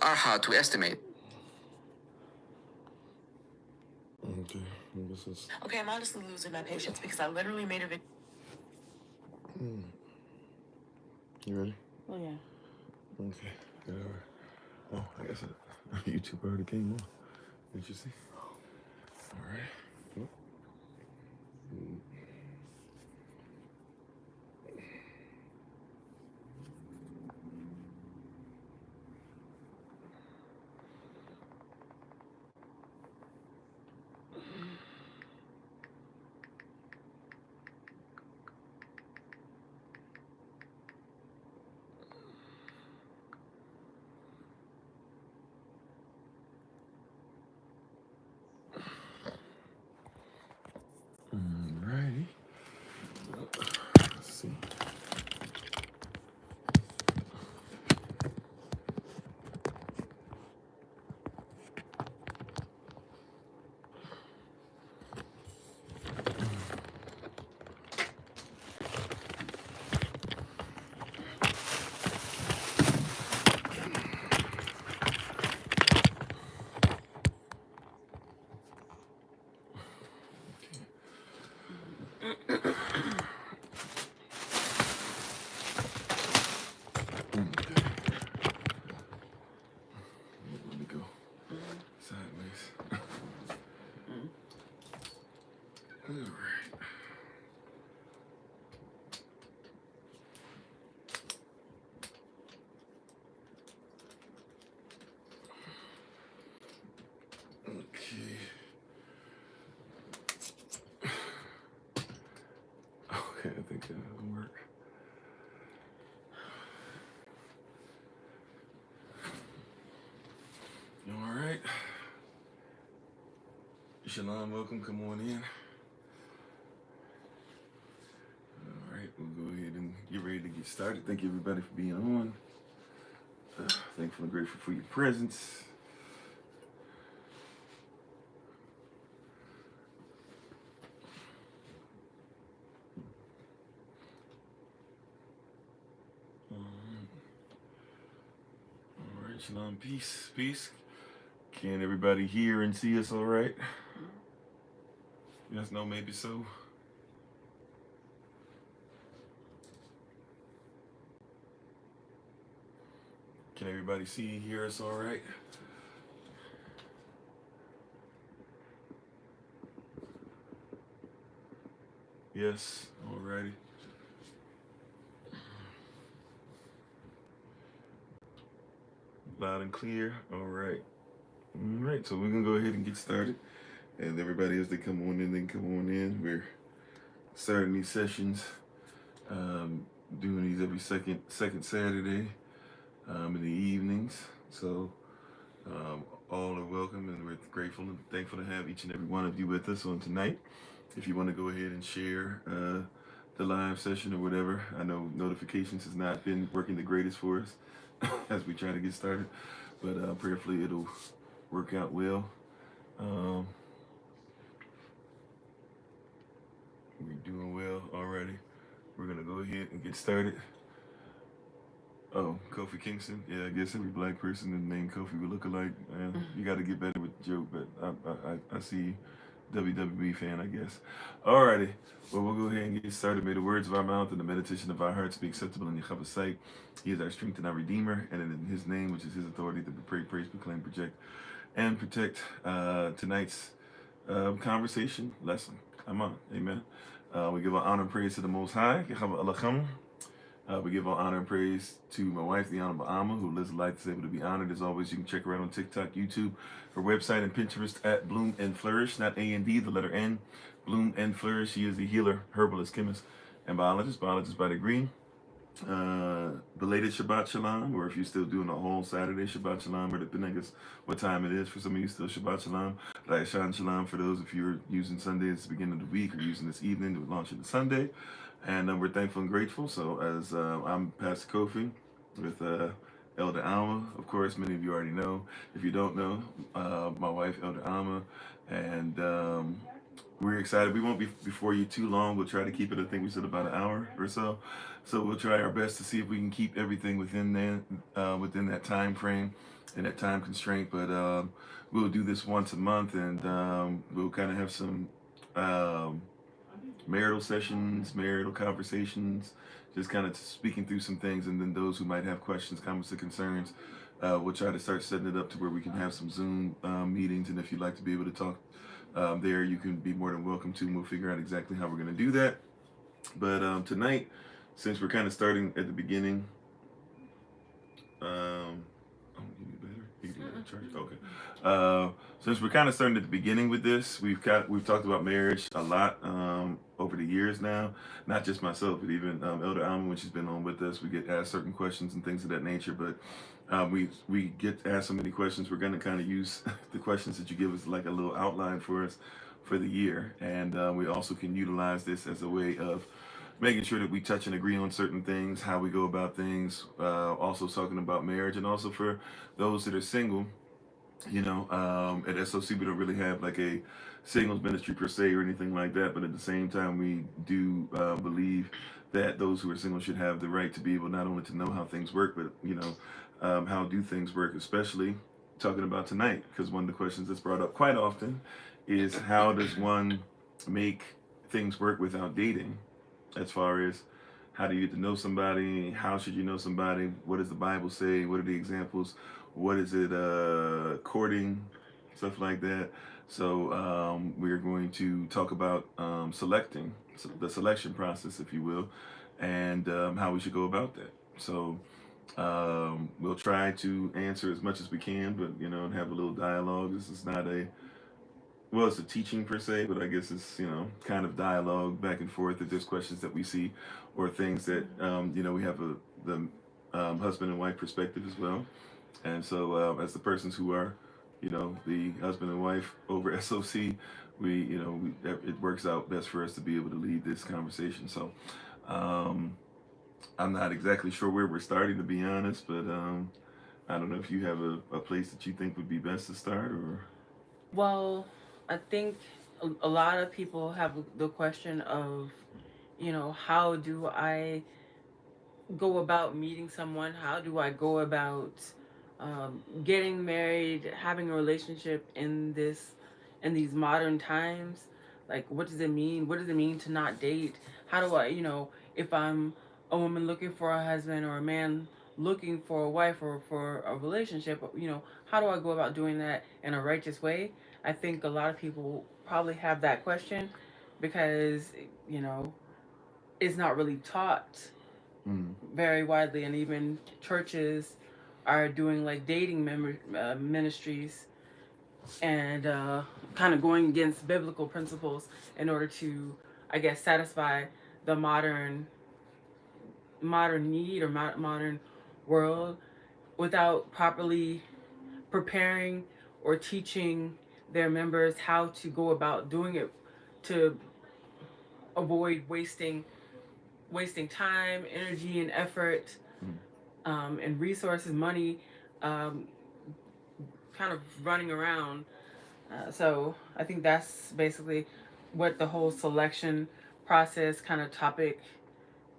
are hard to estimate. Okay, I guess it's... Okay, I'm honestly losing my patience because I literally made a video. You ready? Oh, yeah. Okay, get over. Oh, I guess YouTube already came on. Did you see? All right. Oh. Alrighty. Let's see. Let me go sideways. All right. Okay. Okay, I think that'll work. All right. Shalom, welcome. Come on in. All right, we'll go ahead and get ready to get started. Thank you, everybody, for being on. Thankful and grateful for your presence. All right, shalom, peace, peace. Can everybody hear and see us all right? Yes, no, maybe so. Can everybody see and hear us all right? Yes, all righty. Loud and clear, all right. All right, so we're gonna go ahead and get started. And everybody, as they come on in, We're starting these sessions, doing these every second Saturday in the evenings. So all are welcome, and we're grateful and thankful to have each and every one of you with us on tonight. If you want to go ahead and share the live session or whatever, I know notifications has not been working the greatest for us as we try to get started, but prayerfully it'll work out well. We're doing well already. We're gonna go ahead and get started. Oh, Kofi Kingston. Yeah, I guess every black person named Kofi would look alike. You got to get better with the joke, but I see WWE fan, I guess. Alrighty. Well, we'll go ahead and get started. May the words of our mouth and the meditation of our hearts be acceptable in Yahweh's sight. He is our strength and our redeemer, and in his name, which is his authority, that we pray, praise, proclaim, project, and protect tonight's conversation lesson. Come on. Amen. We give our honor and praise to the Most High. We give our honor and praise to my wife, the Honorable Alma, who lives a life that's able to be honored. As always, you can check her out on TikTok, YouTube, her website, and Pinterest at Bloom and Flourish, not A-N-D, the letter N, Bloom and Flourish. She is the healer, herbalist, chemist, and biologist by degree. Belated Shabbat Shalom, or if you're still doing a whole Saturday Shabbat Shalom, or depending on what time it is, for some of you still Shabbat Shalom. Raishan Shalom for those if you're using Sunday as the beginning of the week, or using this evening to launch into Sunday. And we're thankful and grateful. So as I'm Pastor Kofi with Elder Alma, of course, many of you already know. If you don't know, my wife, Elder Alma, and we're excited. We won't be before you too long. We'll try to keep it, I think we said about an hour or so. So we'll try our best to see if we can keep everything within that time frame. and that time constraint, but we'll do this once a month, and we'll kind of have some um, marital sessions, marital conversations, just kind of speaking through some things, and then those who might have questions, comments, or concerns, we'll try to start setting it up to where we can have some Zoom meetings, and if you'd like to be able to talk there, you can be more than welcome to, and we'll figure out exactly how we're going to do that. But tonight, since we're kind of starting at the beginning, oh, you need better. You can do that charge. Okay. Since we're kind of starting at the beginning with this, we've talked about marriage a lot over the years now. Not just myself, but even Elder Alma, when she's been on with us, we get asked certain questions and things of that nature. But we get asked so many questions. We're going to kind of use the questions that you give us like a little outline for us for the year, and we also can utilize this as a way of making sure that we touch and agree on certain things, how we go about things, also talking about marriage, and also for those that are single, at SOC we don't really have like a singles ministry per se or anything like that, but at the same time we do believe that those who are single should have the right to be able not only to know how things work, but how do things work, especially talking about tonight, because one of the questions that's brought up quite often is how does one make things work without dating, as far as how do you get to know somebody, how should you know somebody, what does the Bible say, what are the examples, what is it, courting, stuff like that. So we're going to talk about selecting, the selection process, if you will, and how we should go about that. So we'll try to answer as much as we can, but and have a little dialogue. This is not it's a teaching per se, but I guess it's kind of dialogue back and forth. If there's questions that we see, or things that we have the husband and wife perspective as well. And so as the persons who are the husband and wife over SOC, it works out best for us to be able to lead this conversation. So I'm not exactly sure where we're starting, to be honest, but I don't know if you have a place that you think would be best to start, or. Well, I think a lot of people have the question of, how do I go about meeting someone? How do I go about getting married, having a relationship in these modern times? Like, what does it mean? What does it mean to not date? How do I, if I'm a woman looking for a husband, or a man looking for a wife, or for a relationship, how do I go about doing that in a righteous way? I think a lot of people probably have that question because, you know, it's not really taught Mm. very widely, and even churches are doing like dating ministries, and kind of going against biblical principles in order to, I guess, satisfy the modern need, or modern world, without properly preparing or teaching their members how to go about doing it, to avoid wasting time, energy, and effort, Mm. and resources, money, um, kind of running around. So I think that's basically what the whole selection process kind of topic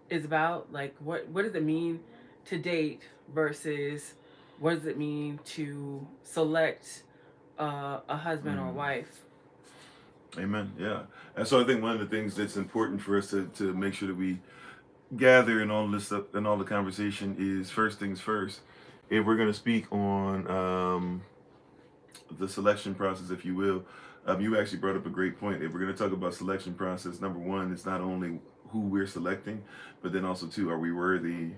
is about. Like, what does it mean to date versus what does it mean to select a husband or Mm. wife? Amen. Yeah. And so I think one of the things that's important for us to make sure that we gather in all this stuff and all the conversation is, first things first. If we're going to speak on the selection process, if you will, you actually brought up a great point. If we're going to talk about selection process, number one, it's not only who we're selecting, but then also two, are we worthy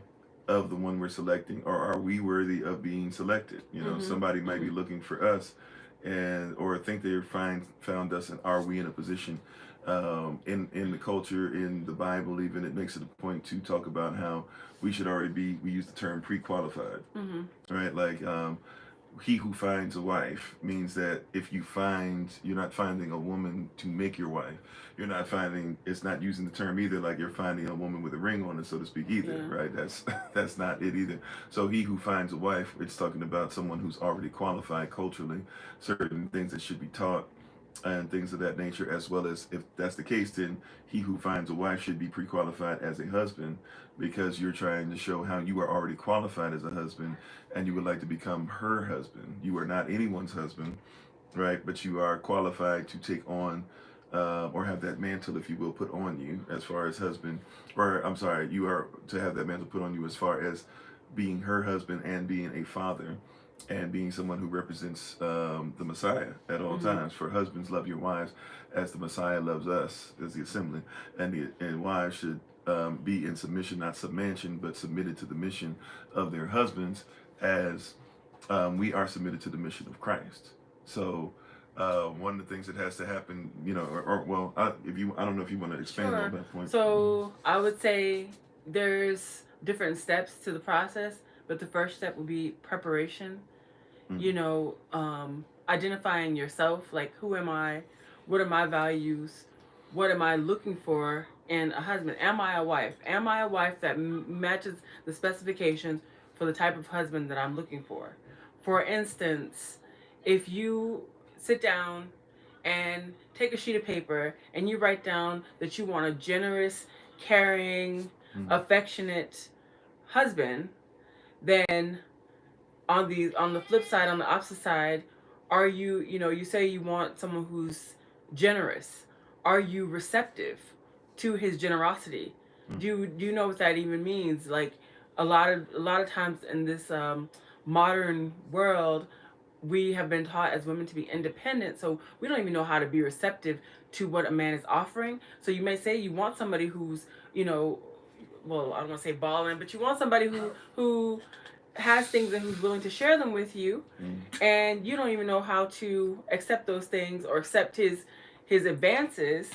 of the one we're selecting, or are we worthy of being selected? Somebody might be looking for us, and or think they found us, and are we in a position in the culture, in the Bible, even it makes it a point to talk about how we should already be. We use the term pre-qualified, Mm-hmm. right? Like he who finds a wife means that if you're not finding a woman to make your wife. You're not finding. It's not using the term either like you're finding a woman with a ring on it, so to speak, either, Yeah. right? That's not it either. So he who finds a wife, it's talking about someone who's already qualified culturally, certain things that should be taught, and things of that nature, as well as, if that's the case, then he who finds a wife should be pre-qualified as a husband, because you're trying to show how you are already qualified as a husband and you would like to become her husband. You are not anyone's husband, right? But you are qualified to take on or have that mantle, if you will, put on you as far as husband, or I'm sorry, you are to have that mantle put on you as far as being her husband and being a father and being someone who represents the Messiah at all times. For husbands, love your wives as the Messiah loves us, as the assembly, and wives should be in submission, not submission, but submitted to the mission of their husbands, as we are submitted to the mission of Christ. So one of the things that has to happen, I don't know if you want to expand Sure. on that point. So I would say there's different steps to the process, but the first step would be preparation. Identifying yourself, like, who am I? What are my values? What am I looking for in a husband? Am I a wife? Am I a wife that matches the specifications for the type of husband that I'm looking for? For instance, if you sit down and take a sheet of paper and you write down that you want a generous, caring, affectionate husband, then on the flip side, on the opposite side, are you say you want someone who's generous. Are you receptive to his generosity? Do you know what that even means? Like, a lot of times in this modern world, we have been taught as women to be independent, so we don't even know how to be receptive to what a man is offering. So you may say you want somebody who's, well, I don't want to say balling, but you want somebody who has things and who's willing to share them with you, and you don't even know how to accept those things or accept his advances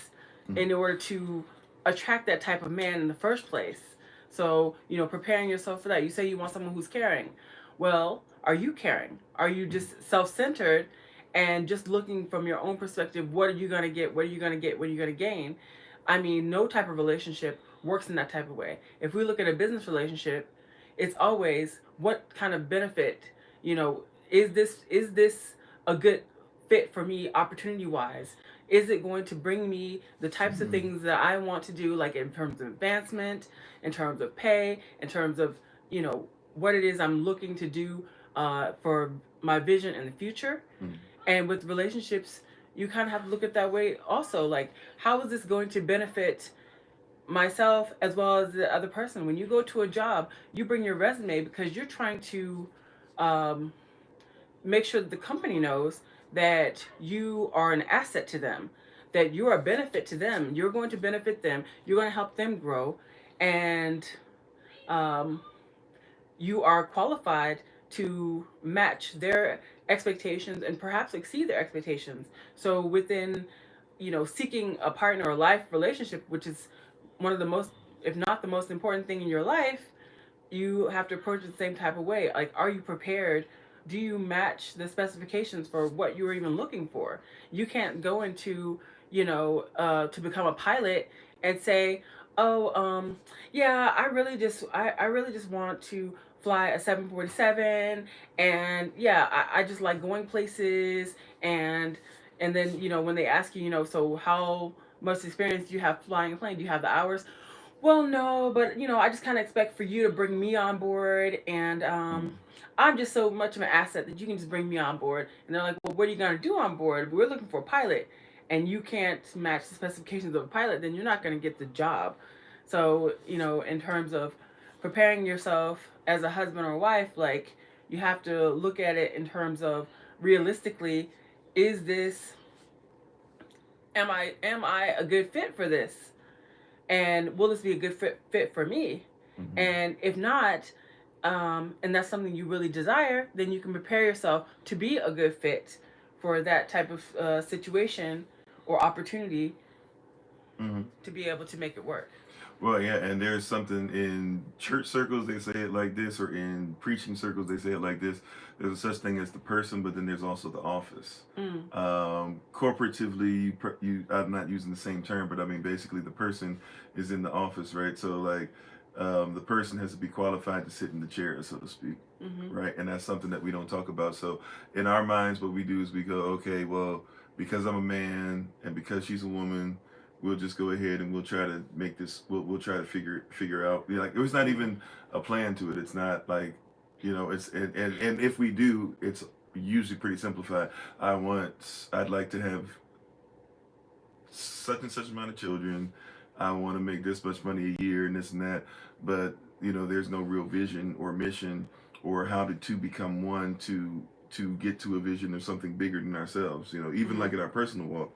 in order to attract that type of man in the first place. So, preparing yourself for that. You say you want someone who's caring. Well, are you caring? Are you just self-centered and just looking from your own perspective? What are you going to get? What are you going to get? What are you going to gain? I mean, no type of relationship works in that type of way. If we look at a business relationship, it's always, what kind of benefit, is this a good fit for me opportunity wise? Is it going to bring me the types of things that I want to do, like in terms of advancement, in terms of pay, in terms of, what it is I'm looking to do for my vision in the future? And with relationships, you kind of have to look at that way also. Like, how is this going to benefit myself as well as the other person? When you go to a job, you bring your resume because you're trying to um, make sure that the company knows that you are an asset to them, that you are a benefit to them. You're going to benefit them. You're going to help them grow, and um, you are qualified to match their expectations and perhaps exceed their expectations. So within, seeking a partner or life relationship, which is one of the most, if not the most important thing in your life, you have to approach it the same type of way. Like, are you prepared? Do you match the specifications for what you're even looking for? You can't go into, to become a pilot and say, oh, yeah, I really just want to fly a 747, and yeah, I just like going places, and then, when they ask you, so how much experience do you have flying a plane? Do you have the hours? Well, no, but I just kind of expect for you to bring me on board, and I'm just so much of an asset that you can just bring me on board. And they're like, well, what are you gonna do on board? We're looking for a pilot, and you can't match the specifications of a pilot, then you're not gonna get the job. So, in terms of preparing yourself as a husband or wife, like, you have to look at it in terms of, realistically, is this am I a good fit for this? And will this be a good fit for me? And if not, and that's something you really desire, then you can prepare yourself to be a good fit for that type of situation or opportunity to be able to make it work. Well, yeah, and there's something in church circles, they say it like this, or in preaching circles, they say it like this. There's a such thing as the person, but then there's also the office. Corporatively, I'm not using the same term, but I mean, basically, the person is in the office, right? So, like, the person has to be qualified to sit in the chair, so to speak. Right, and that's something that we don't talk about. So in our minds, what we do is we go, okay, well, because I'm a man and because she's a woman, we'll just go ahead and we'll try to make this. We'll try to figure out. Like it was not even a plan to it. It's not like, it's and if we do, it's usually pretty simplified. I'd like to have such and such amount of children. I want to make this much money a year and this and that. But there's no real vision or mission or how to two become one to get to a vision of something bigger than ourselves. Even like in our personal walk.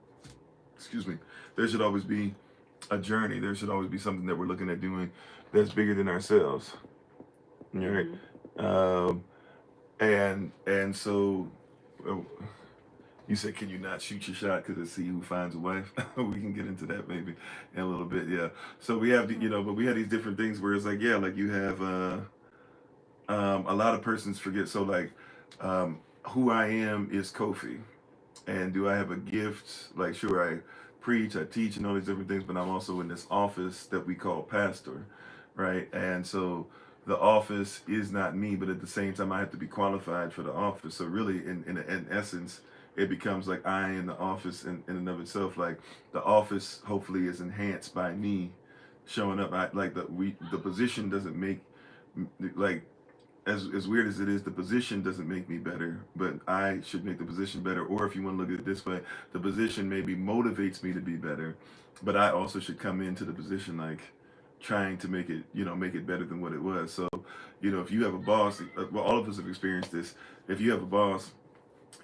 Excuse me. There should always be a journey. There should always be something that we're looking at doing that's bigger than ourselves. All right. And so. You said, can you not shoot your shot because it's he who finds a wife? We can get into that maybe in a little bit, yeah. So we have, but we have these different things where it's like, yeah, like you have a lot of persons forget. So like, who I am is Kofi, and do I have a gift? Like, sure, I preach, I teach, and all these different things, but I'm also in this office that we call pastor, right? And so the office is not me, but at the same time, I have to be qualified for the office. So really, in essence, it becomes like I in the office in and of itself. Like the office hopefully is enhanced by me showing up. The position doesn't make, like, as weird as it is, the position doesn't make me better, but I should make the position better. Or if you want to look at it this way, the position maybe motivates me to be better, but I also should come into the position like trying to make it better than what it was. So, if you have a boss, well, all of us have experienced this. If you have a boss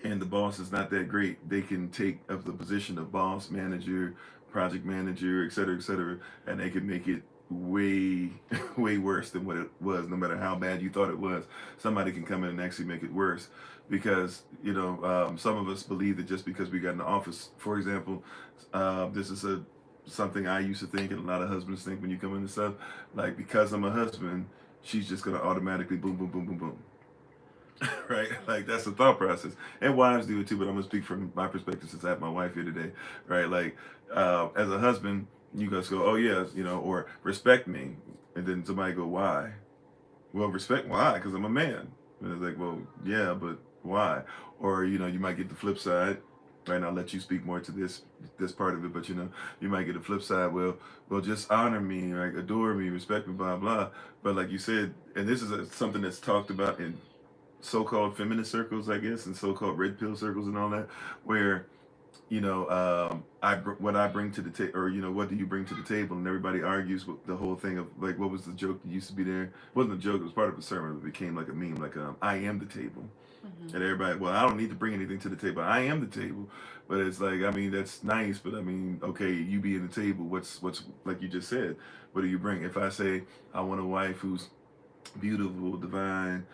and the boss is not that great, they can take up the position of boss, manager, project manager, et cetera, and they can make it way way worse than what it was. No matter how bad you thought it was, somebody can come in and actually make it worse because some of us believe that just because we got in the office, for example, this is something I used to think, and a lot of husbands think when you come into stuff, like, because I'm a husband, she's just gonna automatically boom boom boom boom boom. Right, like that's the thought process, and wives do it too. But I'm gonna speak from my perspective since I have my wife here today, right? Like, as a husband, you guys go, oh yeah, or respect me, and then somebody go, why? Well, respect why? Because I'm a man. And it's like, well, yeah, but why? Or you might get the flip side. Right, and I'll let you speak more to this part of it, but you might get the flip side. Well, just honor me, like adore me, respect me, blah blah. But like you said, and this is something that's talked about in so-called feminist circles, I guess, and so-called red pill circles and all that, where what I bring to the table, or what do you bring to the table, and everybody argues with the whole thing of like, what was the joke that used to be there? It wasn't a joke; it was part of a sermon. It became like a meme, like I am the table, and everybody, well, I don't need to bring anything to the table. I am the table, but it's like, I mean, that's nice, but I mean, okay, you being the table, what's like you just said, what do you bring? If I say I want a wife who's beautiful, divine,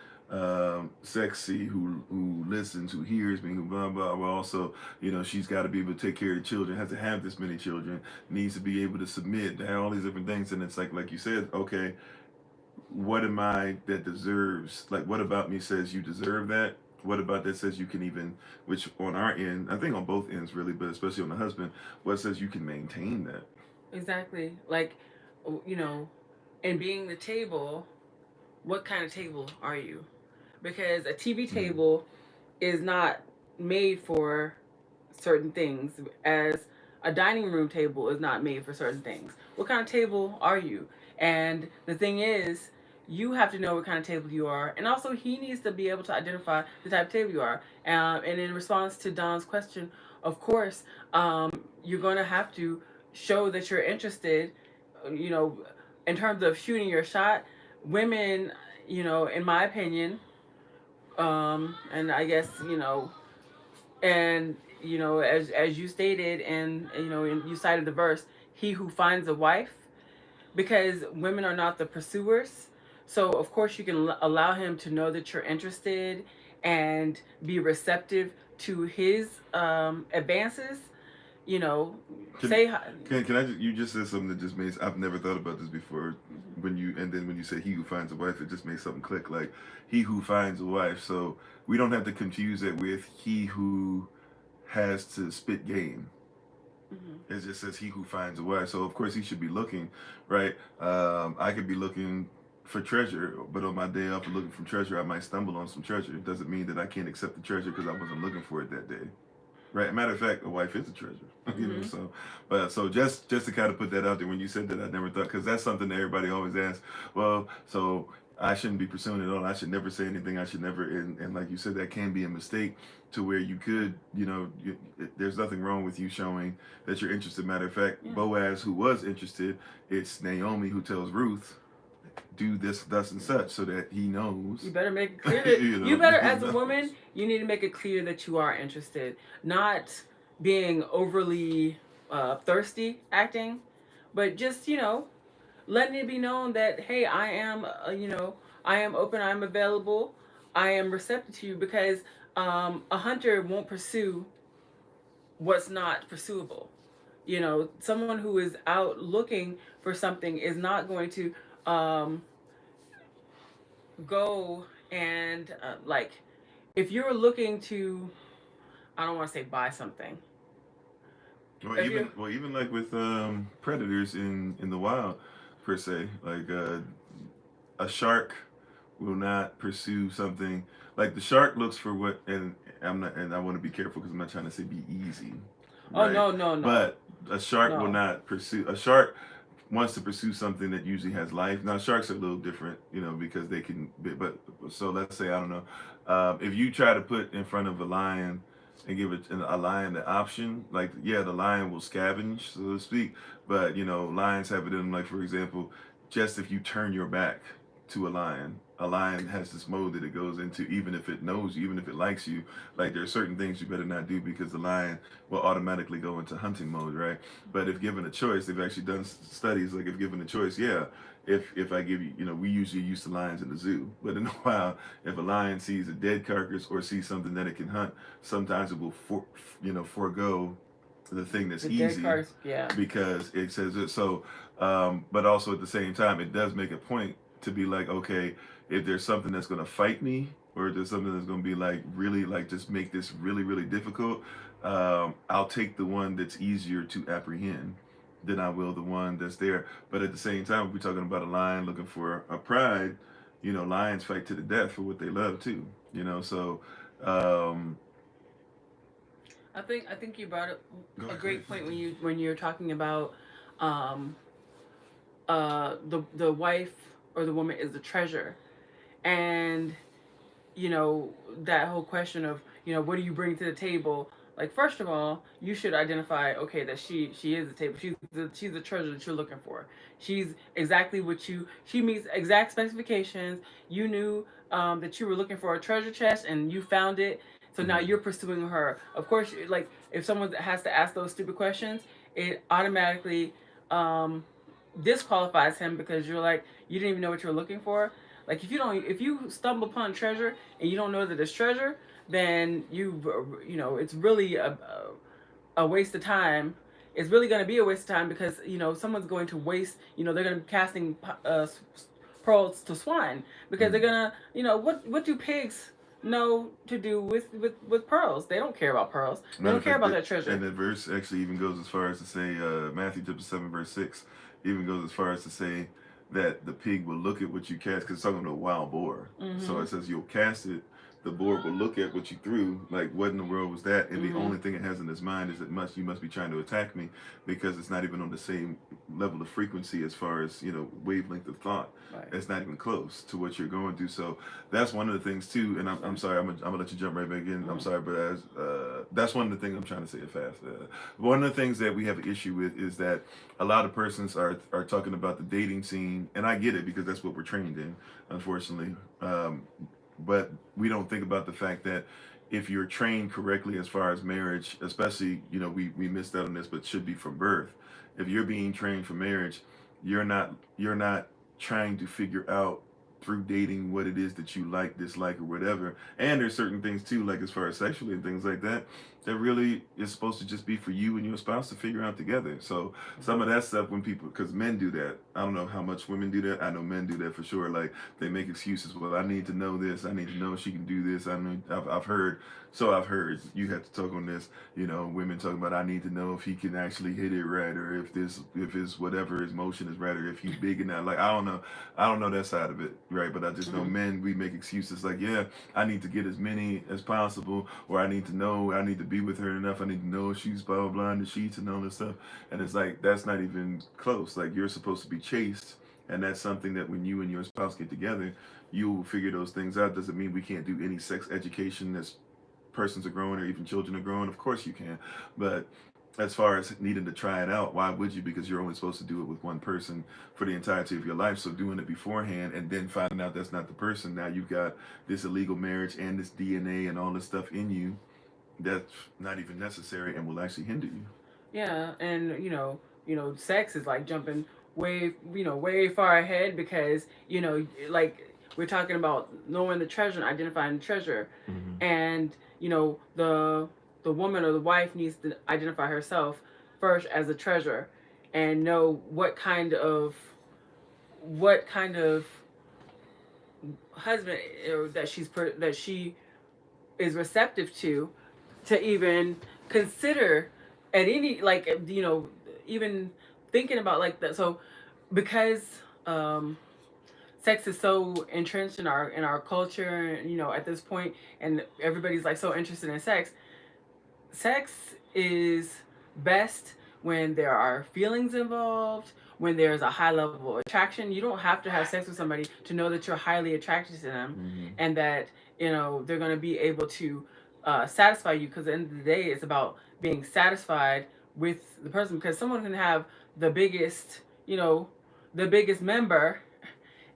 sexy, who listens, who hears me, who blah blah. But also, she's got to be able to take care of the children, has to have this many children, needs to be able to submit, to have all these different things. And it's like you said, okay, what am I that deserves? Like, what about me says you deserve that? What about that says you can even, which on our end, I think on both ends really, but especially on the husband, what says you can maintain that? Exactly. Like, in being the table, what kind of table are you? Because a TV table is not made for certain things, as a dining room table is not made for certain things. What kind of table are you? And the thing is, you have to know what kind of table you are, and also he needs to be able to identify the type of table you are. And in response to Don's question, of course, you're going to have to show that you're interested. You know, in terms of shooting your shot, women, in my opinion, and I guess and as you stated, and and you cited the verse, he who finds a wife, because women are not the pursuers. So of course you can allow him to know that you're interested and be receptive to his advances. You know, Can, say can I just, you just said something that just made, I've never thought about this before. And then when you say he who finds a wife, it just made something click, like he who finds a wife. So we don't have to confuse it with he who has to spit game. It just says he who finds a wife. So of course he should be looking, right? I could be looking for treasure, but on my day off of looking for treasure, I might stumble on some treasure. It doesn't mean that I can't accept the treasure because I wasn't looking for it that day. Right. Matter of fact, a wife is a treasure. You know. So, but so just to kind of put that out there, when you said that, I never thought, because that's something that everybody always asks. Well, so I shouldn't be pursuing it all. I should never say anything. I should never. And like you said, that can be a mistake to where you could, there's nothing wrong with you showing that you're interested. Matter of fact, Boaz, who was interested, it's Naomi who tells Ruth, do this, thus and such, so that he knows. You better make it clear that you better, as a woman, you need to make it clear that you are interested, not being overly thirsty acting, but just letting it be known that, hey, I am I am open, I am available, I am receptive to you, because a hunter won't pursue what's not pursuable. Someone who is out looking for something is not going to go and like, if you're looking to, I don't want to say buy something. Even like with predators in the wild, per se, like a shark will not pursue something. Like the shark looks for what, and I want to be careful because I'm not trying to say be easy. Right? Oh, no. But a shark will not pursue. A shark wants to pursue something that usually has life. Now sharks are a little different, because they can. But so let's say, I don't know, if you try to put in front of a lion and give a lion the option, like, yeah, the lion will scavenge, so to speak, but lions have it in them. Like, for example, just if you turn your back to a lion has this mode that it goes into, even if it knows you, even if it likes you. Like, there are certain things you better not do because the lion will automatically go into hunting mode, right? But if given a choice, they've actually done studies, like, if given a choice, yeah, if I give you, we usually use the lions in the zoo, but in a while, if a lion sees a dead carcass or sees something that it can hunt, sometimes it will forego the thing that's easy, because it says it. So, but also at the same time, it does make a point to be like, okay, if there's something that's going to fight me, or if there's something that's going to be like really, like, just make this really, really difficult, I'll take the one that's easier to apprehend than I will the one that's there. But at the same time, if we're talking about a lion looking for a pride, lions fight to the death for what they love too. So I think you brought up a great point when you're talking about the wife or the woman is the treasure, and that whole question of what do you bring to the table. Like, first of all, you should identify, okay, that she is the table. She's the treasure that you're looking for. She's exactly what she meets exact specifications. You knew that you were looking for a treasure chest and you found it. So now you're pursuing her. Of course, like, if someone has to ask those stupid questions, it automatically disqualifies him, because you're like, you didn't even know what you were looking for. Like, if you stumble upon treasure and you don't know that it's treasure, then it's really a waste of time. It's really going to be a waste of time, because someone's going to waste. They're going to be casting pearls to swine, because they're gonna what do pigs know to do with pearls? They don't care about pearls. They don't care about that treasure. And the verse actually even goes as far as to say, Matthew chapter 7 verse 6 even goes as far as to say that the pig will look at what you cast, because it's talking about a wild boar. So it says you'll cast it, the boar will look at what you threw, like, what in the world was that? And the only thing it has in its mind is that you must be trying to attack me, because it's not even on the same level of frequency as far as wavelength of thought. Right. It's not even close to what you're going through. So that's one of the things too. And I'm sorry, I'm gonna let you jump right back in. I'm sorry, but that's one of the things I'm trying to say it fast. One of the things that we have an issue with is that a lot of persons are talking about the dating scene, and I get it because that's what we're trained in, unfortunately. But we don't think about the fact that if you're trained correctly as far as marriage, especially, we missed out on this, but should be from birth. If you're being trained for marriage, you're not trying to figure out through dating what it is that you like, dislike, or whatever. And there's certain things too, like as far as sexually and things like that, that really is supposed to just be for you and your spouse to figure out together. So some of that stuff, when people, because men do that, I don't know how much women do that. I know men do that for sure. Like they make excuses. Well, I need to know this. I need to know if she can do this. I know I've heard. So I've heard you have to talk on this. You know, women talking about I need to know if he can actually hit it right, or if his whatever his motion is right, or if he's big enough. Like I don't know that side of it, right? But I just know men, we make excuses like, yeah, I need to get as many as possible, or I need to know, I need to be with her enough, I need to know if she's blah blah blah in the sheets and all this stuff. And it's like that's not even close. Like you're supposed to be chaste, and that's something that when you and your spouse get together, you will figure those things out. Doesn't mean we can't do any sex education as persons are growing or even children are growing. Of course you can, but as far as needing to try it out, why would you? Because you're only supposed to do it with one person for the entirety of your life. So doing it beforehand and then finding out that's not the person, now you've got this illegal marriage and this DNA and all this stuff in you that's not even necessary and will actually hinder you. Yeah, and sex is like jumping way far ahead because like we're talking about knowing the treasure and identifying the treasure, Mm-hmm. and the woman or the wife needs to identify herself first as a treasure, and know what kind of husband that she is receptive to even consider at any like even thinking about like that. So because um sex is so entrenched in our culture, at this point, and everybody's like so interested in sex is best when there are feelings involved, when there's a high level of attraction. You don't have to have sex with somebody to know that you're highly attracted to them, Mm-hmm. and that they're going to be able to satisfy you. Because at the end of the day, it's about being satisfied with the person. Because someone can have the biggest, the biggest member,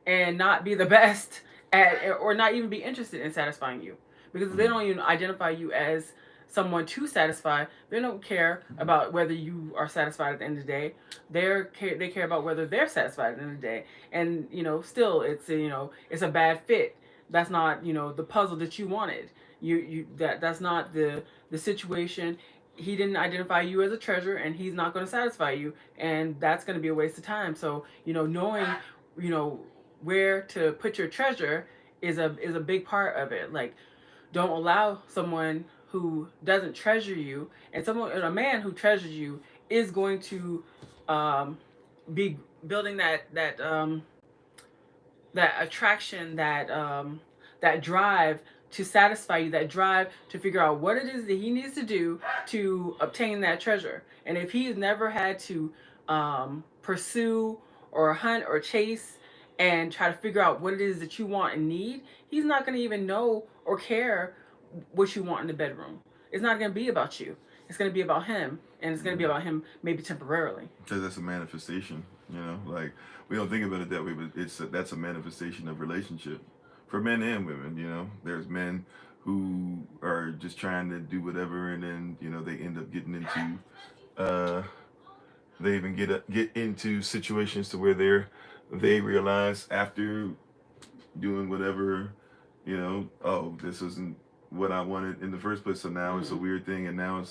and not be the best at, or not even be interested in satisfying you, because they Mm-hmm. don't even identify you as someone to satisfy. They don't care about whether you are satisfied at the end of the day. They care about whether they're satisfied at the end of the day. And still, it's a bad fit. That's not the puzzle that you wanted. That's not the situation. He didn't identify you as a treasure, and he's not going to satisfy you, and that's going to be a waste of time. So knowing you know where to put your treasure is a big part of it. Like, don't allow someone who doesn't treasure you, and a man who treasures you is going to um, be building that attraction, that drive to satisfy you, that drive to figure out what it is that he needs to do to obtain that treasure. And if he's never had to pursue or hunt or chase and try to figure out what it is that you want and need, he's not going to even know or care what you want in the bedroom. It's not going to be about you. It's going to be about him, and it's going to be Yeah. about him maybe temporarily. Because that's a manifestation, like we don't think about it that way, but that's a manifestation of relationship for men and women. There's men who are just trying to do whatever, and then they end up getting into uh, they even get into situations to where they realize after doing whatever, oh, this isn't what I wanted in the first place. So now it's a Mm-hmm. weird thing, and now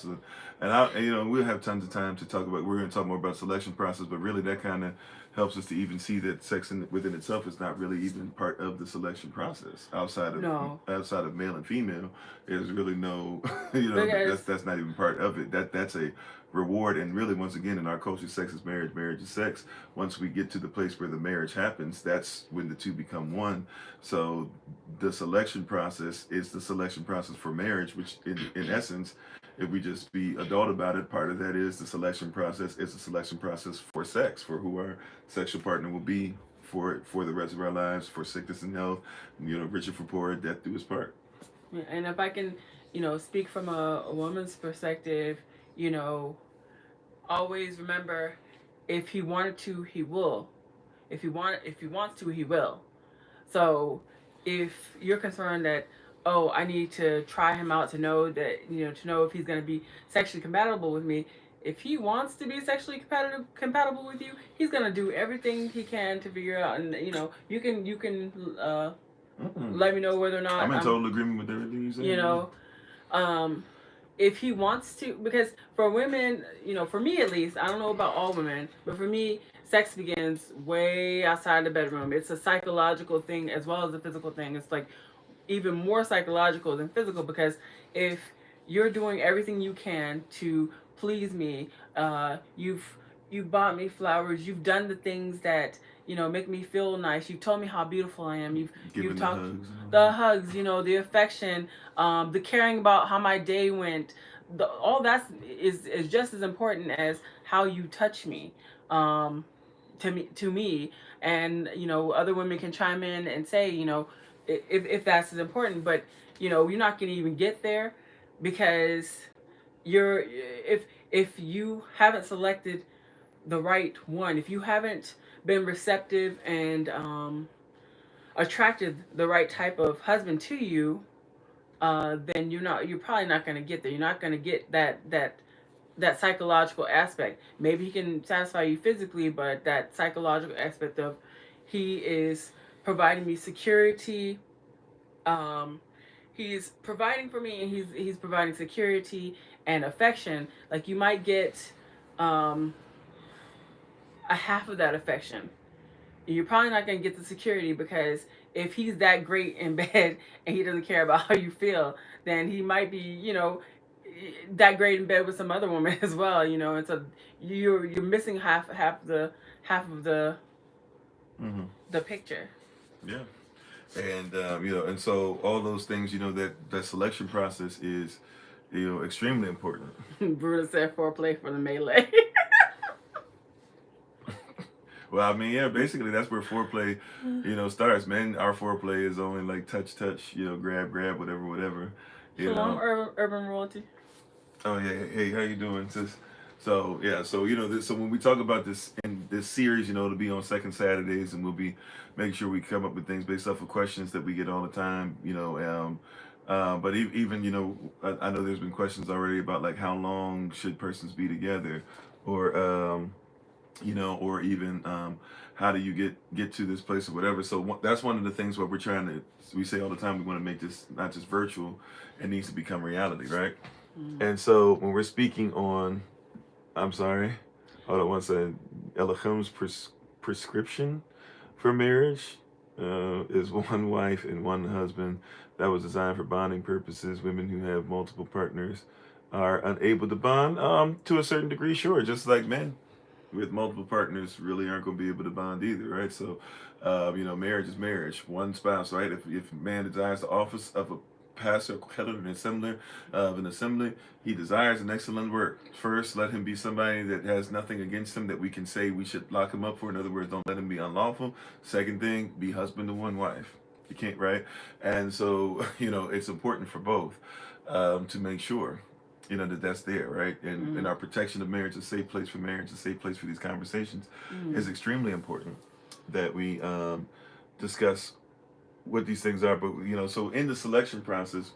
and we'll have tons of time to talk about. We're going to talk more about selection process, but really that kind of helps us to even see that sex within itself is not really even part of the selection process. No, Outside of male and female, there's really no, because that's not even part of it. That's a reward. And really, once again, in our culture, sex is marriage, marriage is sex. Once we get to the place where the marriage happens, that's when the two become one. So the selection process is the selection process for marriage, which in essence, if we just be adult about it, part of that is the selection process is the selection process for sex, for who our sexual partner will be for the rest of our lives, for sickness and health, richer for poor, death do his part. yeah, and if I can, speak from a woman's perspective, you know, always remember, if he wanted to, he will. If he wants to, he will. So if you're concerned that, oh, I need to try him out to know that, to know if he's going to be sexually compatible with me, If he wants to be sexually compatible with you, he's gonna do everything he can to figure out. And you can let me know whether or not I'm in total agreement with everything you said. you know, um, if he wants to, because for women, for me at least, I don't know about all women, but for me, sex begins way outside the bedroom. It's a psychological thing as well as a physical thing. It's like even more psychological than physical, because if you're doing everything you can to please me, you've bought me flowers, you've done the things that make me feel nice, you've told me how beautiful I am, you've talked the hugs, the affection, the caring about how my day went, all that is just as important as how you touch me. To me and other women can chime in and say if that's as important, but you're not going to even get there because if you haven't selected the right one, if you haven't been receptive and attracted the right type of husband to you, then you're probably not going to get there. You're not going to get that psychological aspect. Maybe he can satisfy you physically, but that psychological aspect of he is providing me security. Um, he's providing for me, and he's providing security and affection. Like you might get um, a half of that affection. You're probably not going to get the security, because if he's that great in bed and he doesn't care about how you feel, then he might be, that great in bed with some other woman as well. And so you're missing half of Mm-hmm. the picture. Yeah. And and so all those things, that selection process is, extremely important. Bruno said foreplay for the melee. Well, I mean, yeah, basically that's where foreplay, starts. Men, our foreplay is only like touch, touch, grab, grab, whatever, whatever. Shalom, urban royalty. Oh yeah, hey, how you doing, sis? So yeah, so so when we talk about this in this series, to be on second Saturdays, and we'll be making sure we come up with things based off of questions that we get all the time, but even I know there's been questions already about like how long should persons be together, or or even how do you get to this place or whatever. So that's one of the things where we say all the time, we want to make this not just virtual, it needs to become reality, right? And so when we're speaking on, I'm sorry, hold on one second, Elohim's prescription for marriage is one wife and one husband that was designed for bonding purposes. Women who have multiple partners are unable to bond to a certain degree, sure, just like men with multiple partners really aren't going to be able to bond either, right? So, marriage is marriage, one spouse, right? If a man desires the office of a pastor, head of an assembly, he desires an excellent work. First, let him be somebody that has nothing against him that we can say we should lock him up for. In other words, don't let him be unlawful. Second thing, be husband to one wife. You can't, right? And so, it's important for both to make sure that's there, right? And our protection of marriage, a safe place for marriage, a safe place for these conversations, is extremely important that we discuss what these things are. But so in the selection process,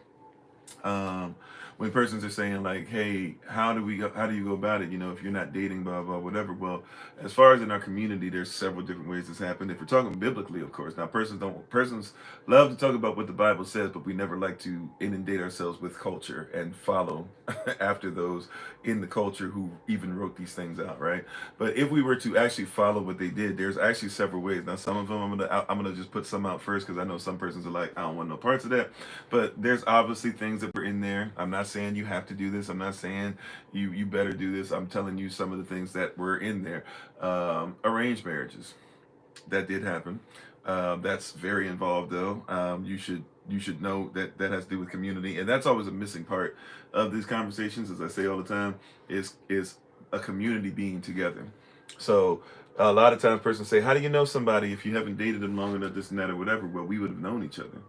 when persons are saying like, hey, how do you go about it, if you're not dating, blah blah whatever. Well, as far as in our community, there's several different ways this happens. If we're talking biblically, of course. Now persons love to talk about what the Bible says, but we never like to inundate ourselves with culture and follow after those in the culture who even wrote these things out, right? But if we were to actually follow what they did, there's actually several ways. Now some of them I'm gonna just put some out first, because I know some persons are like, I don't want no parts of that. But there's obviously things that were in there. I'm not saying you have to do this. I'm not saying you better do this. I'm telling you some of the things that were in there. Arranged marriages, that did happen. That's very involved though. You should know that that has to do with community, and that's always a missing part of these conversations. As I say all the time, is a community being together. So a lot of times persons say, how do you know somebody if you haven't dated them long enough, this and that or whatever? Well, we would have known each other.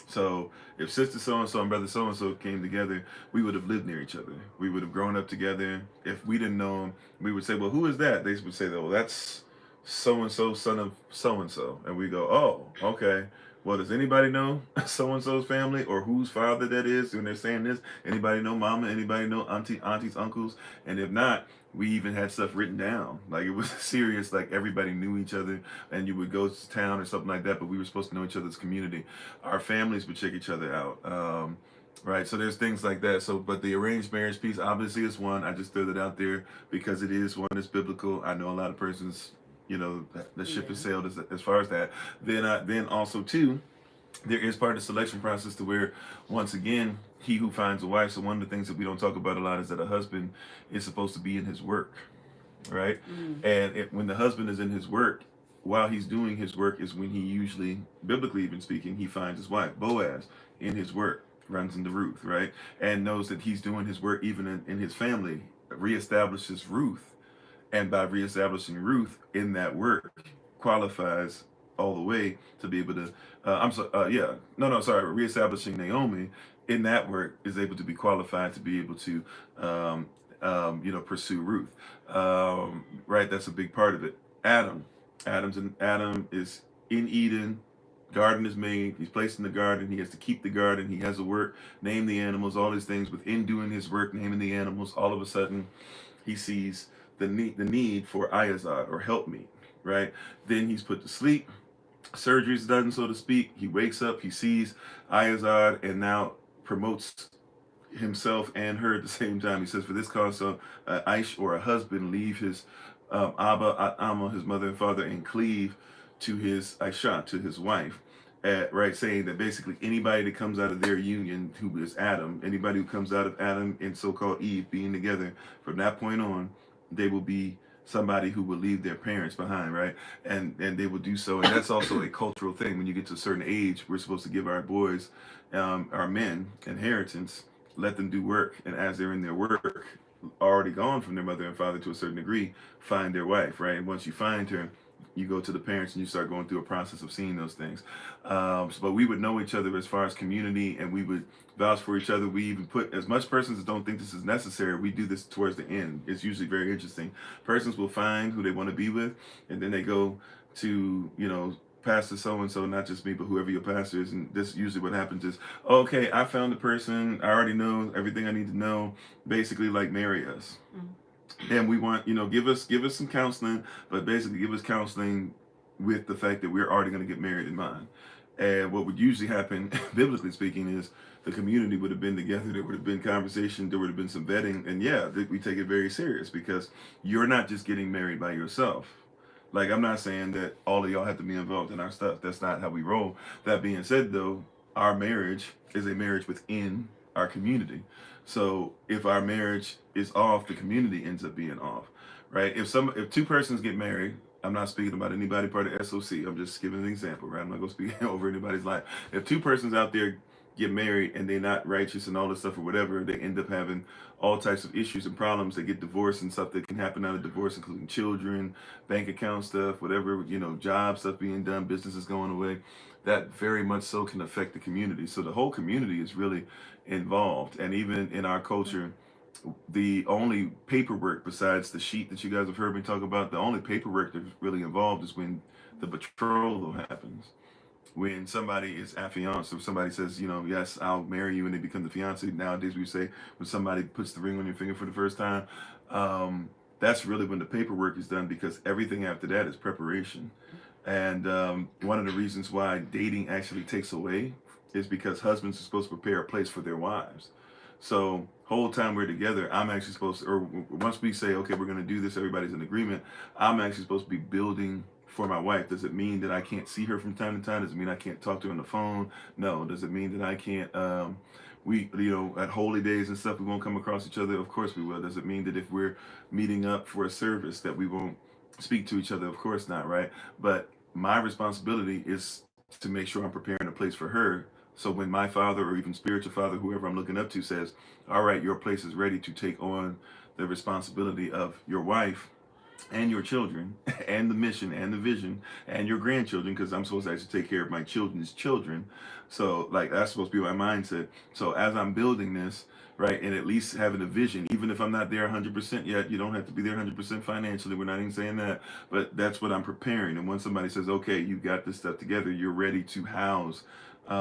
So if sister so and so and brother so and so came together, we would have lived near each other. We would have grown up together. If we didn't know them, we would say, well, who is that? They would say, well, that's so and so, son of so and so. And we go, oh, okay. well, does anybody know so-and-so's family or whose father that is when they're saying this? Anybody know mama? Anybody know aunties, uncles? And if not, we even had stuff written down. Like it was serious, like everybody knew each other and you would go to town or something like that, but we were supposed to know each other's community. Our families would check each other out. Right, so there's things like that. So, but the arranged marriage piece obviously is one. I just threw that out there because it is one that's biblical. I know a lot of persons, the ship has sailed as far as that. Then also too, there is part of the selection process to where, once again, he who finds a wife. So one of the things that we don't talk about a lot is that a husband is supposed to be in his work, right? And when the husband is in his work, while he's doing his work is when he usually, biblically even speaking, he finds his wife. Boaz in his work runs into Ruth, right? And knows that he's doing his work even in his family, reestablishes Ruth. And by reestablishing Ruth in that work, qualifies all the way to be able to, reestablishing Naomi in that work is able to be qualified to be able to, pursue Ruth. Right, that's a big part of it. Adam is in Eden. Garden is made. He's placed in the garden. He has to keep the garden. He has to work, name the animals, all these things. Within doing his work, naming the animals, all of a sudden, he sees the need for Ayazad or helpmeet, right? Then he's put to sleep. Surgery's done, so to speak. He wakes up. He sees Ayazad and now promotes himself and her at the same time. He says, for this cause, so Aish or a husband leave his Abba, Amma, his mother and father, and cleave to his Aisha, to his wife. Right, saying that basically anybody that comes out of their union, who is Adam, anybody who comes out of Adam and so-called Eve being together, from that point on, they will be somebody who will leave their parents behind, right? And they will do so. And that's also a cultural thing. When you get to a certain age, we're supposed to give our boys, our men, inheritance, let them do work. And as they're in their work, already gone from their mother and father to a certain degree, find their wife, right? And once you find her, you go to the parents and you start going through a process of seeing those things. But we would know each other as far as community, and we would vouch for each other. We even put, as much persons that don't think this is necessary, we do this towards the end. It's usually very interesting. Persons will find who they want to be with, and then they go to, pastor so-and-so, not just me, but whoever your pastor is. And this usually what happens is, okay, I found the person. I already know everything I need to know. Basically, like, marry us. And we want, give us some counseling, but basically give us counseling with the fact that we're already going to get married in mind. And what would usually happen, biblically speaking, is the community would have been together. There would have been conversation. There would have been some vetting. And yeah, we take it very serious because you're not just getting married by yourself. Like, I'm not saying that all of y'all have to be involved in our stuff. That's not how we roll. That being said, though, our marriage is a marriage within our community. So if our marriage is off, the community ends up being off, right? If two persons get married, I'm not speaking about anybody part of SOC. I'm just giving an example, right? I'm not going to speak over anybody's life. If two persons out there get married and they're not righteous and all this stuff or whatever, they end up having all types of issues and problems. They get divorced and stuff that can happen out of divorce, including children, bank account stuff, whatever, job stuff being done, businesses going away. That very much so can affect the community. So the whole community is really involved. And even in our culture, the only paperwork besides the sheet that you guys have heard me talk about, the only paperwork that's really involved is when the betrothal happens. When somebody is affianced, if somebody says, yes, I'll marry you, and they become the fiance. Nowadays we say when somebody puts the ring on your finger for the first time, that's really when the paperwork is done, because everything after that is preparation. And one of the reasons why dating actually takes away is because husbands are supposed to prepare a place for their wives. So whole time we're together, I'm actually supposed to, or once we say, okay, we're going to do this, everybody's in agreement, I'm actually supposed to be building for my wife. Does it mean that I can't see her from time to time? Does it mean I can't talk to her on the phone? No. Does it mean that I can't, at holy days and stuff, we won't come across each other? Of course we will. Does it mean that if we're meeting up for a service that we won't speak to each other? Of course not, right? But my responsibility is to make sure I'm preparing a place for her. So when my father or even spiritual father, whoever I'm looking up to, says, all right, your place is ready to take on the responsibility of your wife and your children and the mission and the vision and your grandchildren, because I'm supposed to actually take care of my children's children. So like, that's supposed to be my mindset. So as I'm building this, right? And at least having a vision, even if I'm not there 100% yet. You don't have to be there 100% financially. We're not even saying that, but that's what I'm preparing. And when somebody says, okay, you got this stuff together, you're ready to house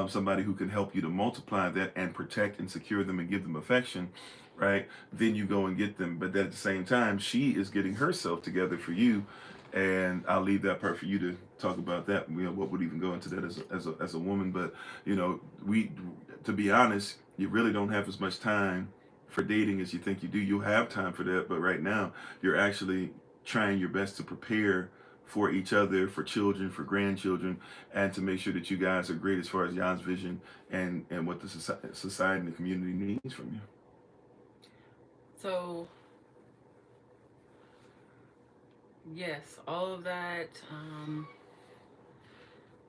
somebody who can help you to multiply that and protect and secure them and give them affection, right? Then you go and get them. But at the same time, she is getting herself together for you. And I'll leave that part for you to talk about that. What would even go into that as a woman. But to be honest, you really don't have as much time for dating as you think you do. You'll have time for that, but right now you're actually trying your best to prepare for each other, for children, for grandchildren, and to make sure that you guys are great as far as Jan's vision and what the society and the community needs from you. So yes, all of that,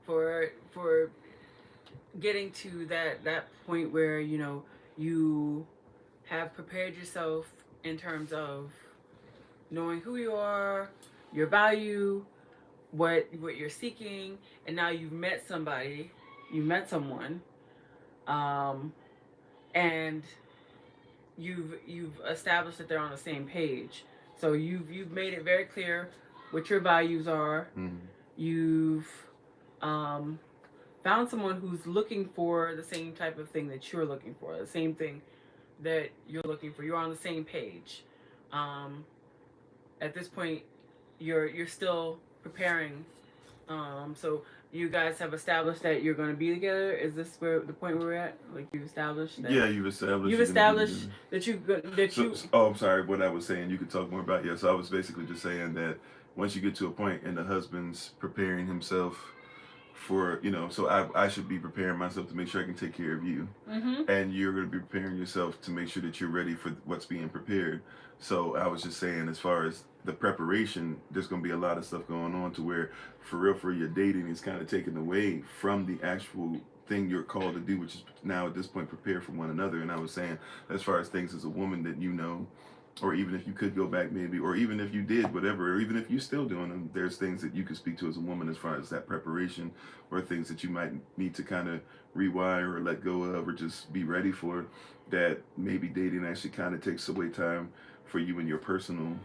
for getting to that point where you have prepared yourself in terms of knowing who you are, your value, what you're seeking, and now you've met somebody, you met someone, and you've established that they're on the same page. So you've made it very clear what your values are. Mm-hmm. You've found someone who's looking for the same type of thing that you're looking for, the same thing that you're looking for. You're on the same page. At this point, you're still preparing. So you guys have established that you're going to be together. Is this where the point where we're at? Like you've established that. Yeah, you've established. You've established that Oh, I'm sorry. What I was saying, you could talk more about. Yeah, so I was basically just saying that once you get to a point and the husband's preparing himself for, so I should be preparing myself to make sure I can take care of you, and you're going to be preparing yourself to make sure that you're ready for what's being prepared. So I was just saying, as far as the preparation, there's going to be a lot of stuff going on to where, for real, for your dating is kind of taken away from the actual thing you're called to do, which is now at this point prepare for one another. And I was saying, as far as things as a woman that or even if you could go back maybe, or even if you did whatever, or even if you're still doing them, there's things that you could speak to as a woman as far as that preparation, or things that you might need to kind of rewire or let go of or just be ready for, that maybe dating actually kind of takes away time for you in your personal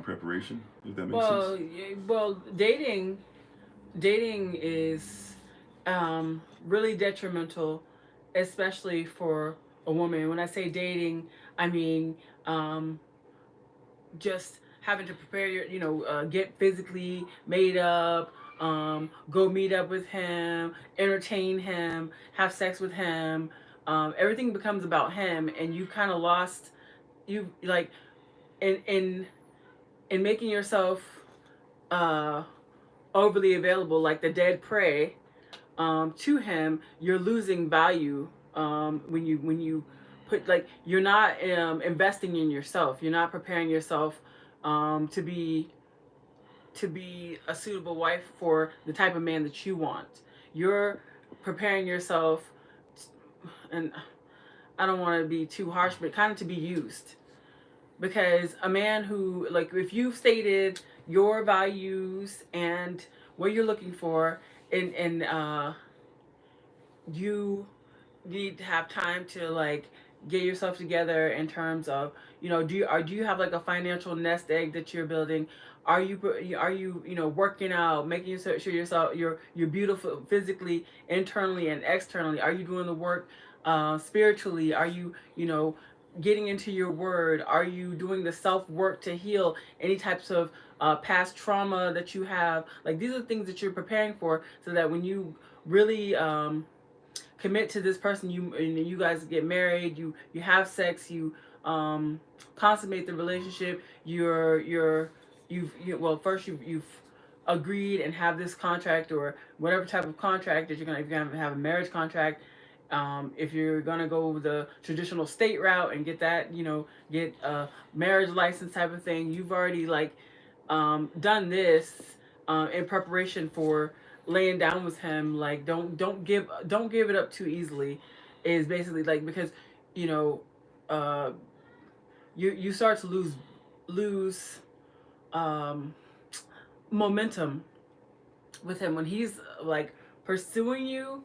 preparation, if that makes sense. Well, dating is really detrimental, especially for a woman. When I say dating, I mean just having to prepare get physically made up, go meet up with him, entertain him, have sex with him. Everything becomes about him, and you kind of lost. You like in making yourself overly available, like the dead prey, to him. You're losing value when you put, like, you're not investing in yourself. You're not preparing yourself to be a suitable wife for the type of man that you want. You're preparing yourself, and I don't want to be too harsh, but kind of to be used. Because a man who, like, if you've stated your values and what you're looking for, and you need to have time to, like, get yourself together in terms of, do you have like a financial nest egg that you're building? Are you working out, making sure you're beautiful physically, internally and externally? Are you doing the work spiritually? Are you getting into your word? Are you doing the self work to heal any types of past trauma that you have? Like, these are things that you're preparing for, so that when you really commit to this person, you guys get married, you have sex, you consummate the relationship. You've agreed and have this contract, or whatever type of contract that if you're gonna have a marriage contract. If you're gonna go the traditional state route and get that, get a marriage license type of thing, you've already, like, done this in preparation for laying down with him. Like, don't give it up too easily. Is basically, like, because uh, you start to lose momentum with him when he's, like, pursuing you.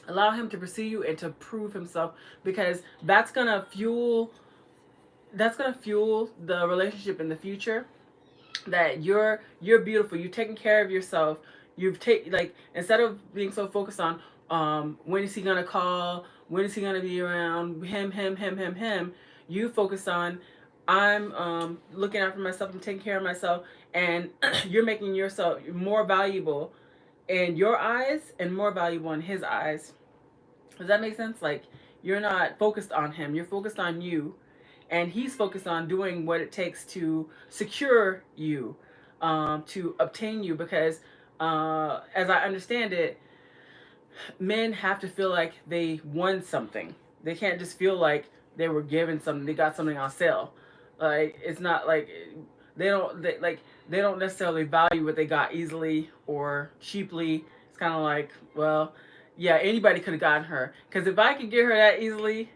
Allow him to pursue you and to prove himself, because that's gonna fuel the relationship in the future. That you're beautiful. You've taken care of yourself. You've taken, like, instead of being so focused on when is he gonna call, when is he gonna be around, him. You focus on, I'm looking after myself. I'm taking care of myself, and you're making yourself more valuable in your eyes and more valuable in his eyes. Does that make sense? Like, you're not focused on him. You're focused on you, and he's focused on doing what it takes to secure you, to obtain you. Because, as I understand it, men have to feel like they won something. They can't just feel like they were given something. They got something on sale. Like, it's not like they don't necessarily value what they got easily or cheaply. It's kind of like, well, yeah, anybody could have gotten her. Because if I could get her that easily,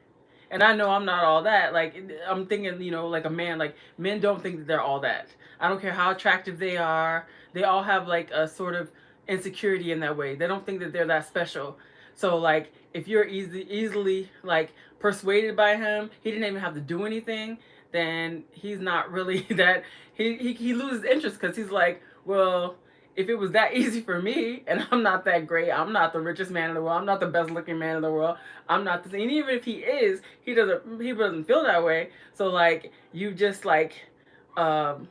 and I know I'm not all that. Like, I'm thinking, like a man. Like, men don't think that they're all that. I don't care how attractive they are. They all have like a sort of insecurity in that way. They don't think that they're that special. So, like, if you're easily like persuaded by him, he didn't even have to do anything. Then he's not really that. He loses interest, because he's like, well, if it was that easy for me, and I'm not that great, I'm not the richest man in the world, I'm not the best looking man in the world, I'm not the, and even if he is, he doesn't feel that way. So, like, you just like um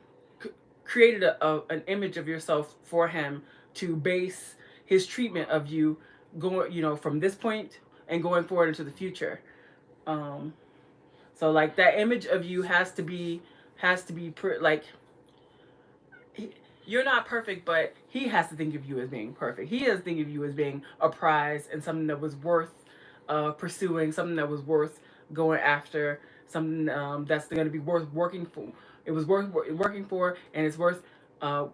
created an image of yourself for him to base his treatment of you going, from this point and going forward into the future. um so, like, that image of you has to be like, you're not perfect, but he has to think of you as being perfect. He has to think of you as being a prize and something that was worth pursuing, something that was worth going after, something that's going to be worth working for. It was worth working for, and it's worth uh,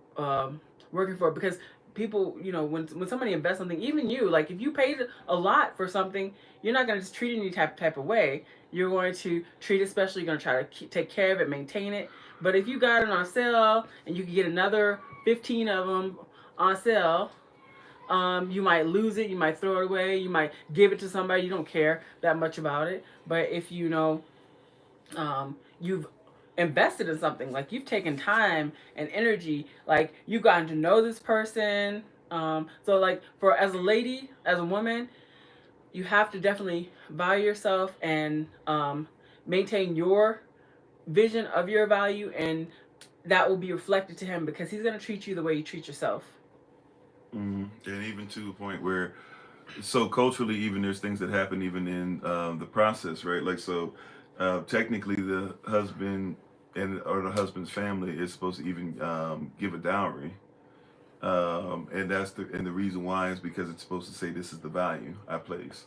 working for, because people, when somebody invests something, even you, like, if you paid a lot for something, you're not going to just treat it any type of way. You're going to treat it special. You're going to try to take care of it, maintain it. But if you got it on sale and you can get another 15 of them on sale, you might lose it. You might throw it away. You might give it to somebody. You don't care that much about it. But if you've invested in something, like, you've taken time and energy, like, you've gotten to know this person. So, like, for as a lady, as a woman, you have to definitely value yourself and maintain your vision of your value, and that will be reflected to him, because he's going to treat you the way you treat yourself. And even to the point where, so culturally, even there's things that happen even in the process, right? Like, so technically, the husband or the husband's family is supposed to even give a dowry, and the reason why is because it's supposed to say this is the value I place,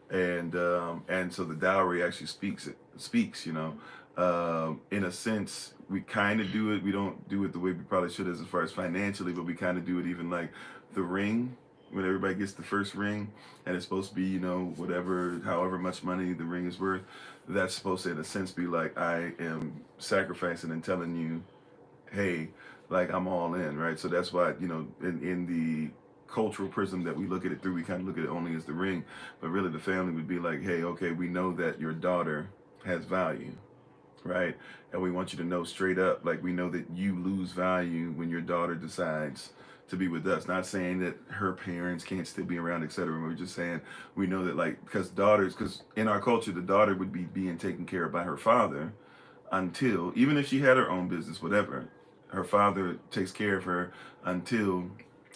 and so the dowry actually speaks, in a sense. We kind of do it. We don't do it the way we probably should as far as financially, but we kind of do it even like the ring, when everybody gets the first ring, and it's supposed to be, whatever, however much money the ring is worth. That's supposed to, in a sense, be like, I am sacrificing and telling you, hey, like, I'm all in, right? So that's why, in the cultural prism that we look at it through, we kind of look at it only as the ring, but really the family would be like, hey, okay, we know that your daughter has value, right? And we want you to know straight up, like, we know that you lose value when your daughter decides to be with us. Not saying that her parents can't still be around, etc. We're just saying we know that, like, because in our culture, the daughter would be being taken care of by her father until, even if she had her own business, whatever, her father takes care of her until,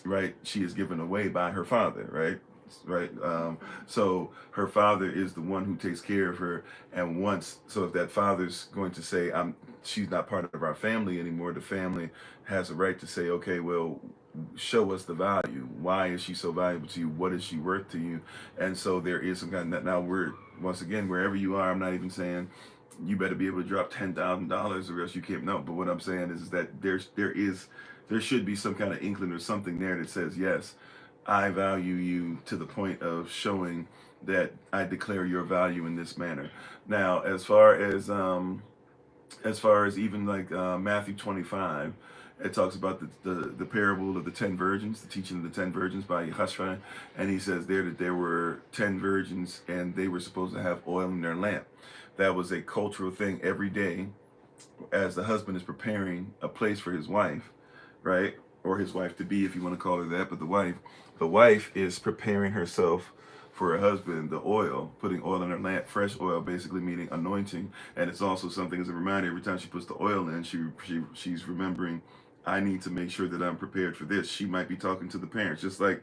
right, she is given away by her father, right? Right. So her father is the one who takes care of her, and so if that father's going to say, she's not part of our family anymore, the family has a right to say, okay, well, show us the value. Why is she so valuable to you? What is she worth to you? And so there is some kind of, now we're, once again, wherever you are, I'm not even saying you better be able to drop $10,000 or else you can't. No, but what I'm saying is that there should be some kind of inkling or something there that says, yes, I value you to the point of showing that I declare your value in this manner. Now, as far as even like Matthew 25, It talks about the parable of the 10 virgins, the teaching of the 10 virgins by Yahashua. And he says there that there were 10 virgins and they were supposed to have oil in their lamp. That was a cultural thing every day as the husband is preparing a place for his wife, right? Or his wife to be, if you want to call her that. But the wife is preparing herself for her husband, the oil, putting oil in her lamp, fresh oil, basically meaning anointing. And it's also something as a reminder, every time she puts the oil in, she's remembering, I need to make sure that I'm prepared for this. She might be talking to the parents, just like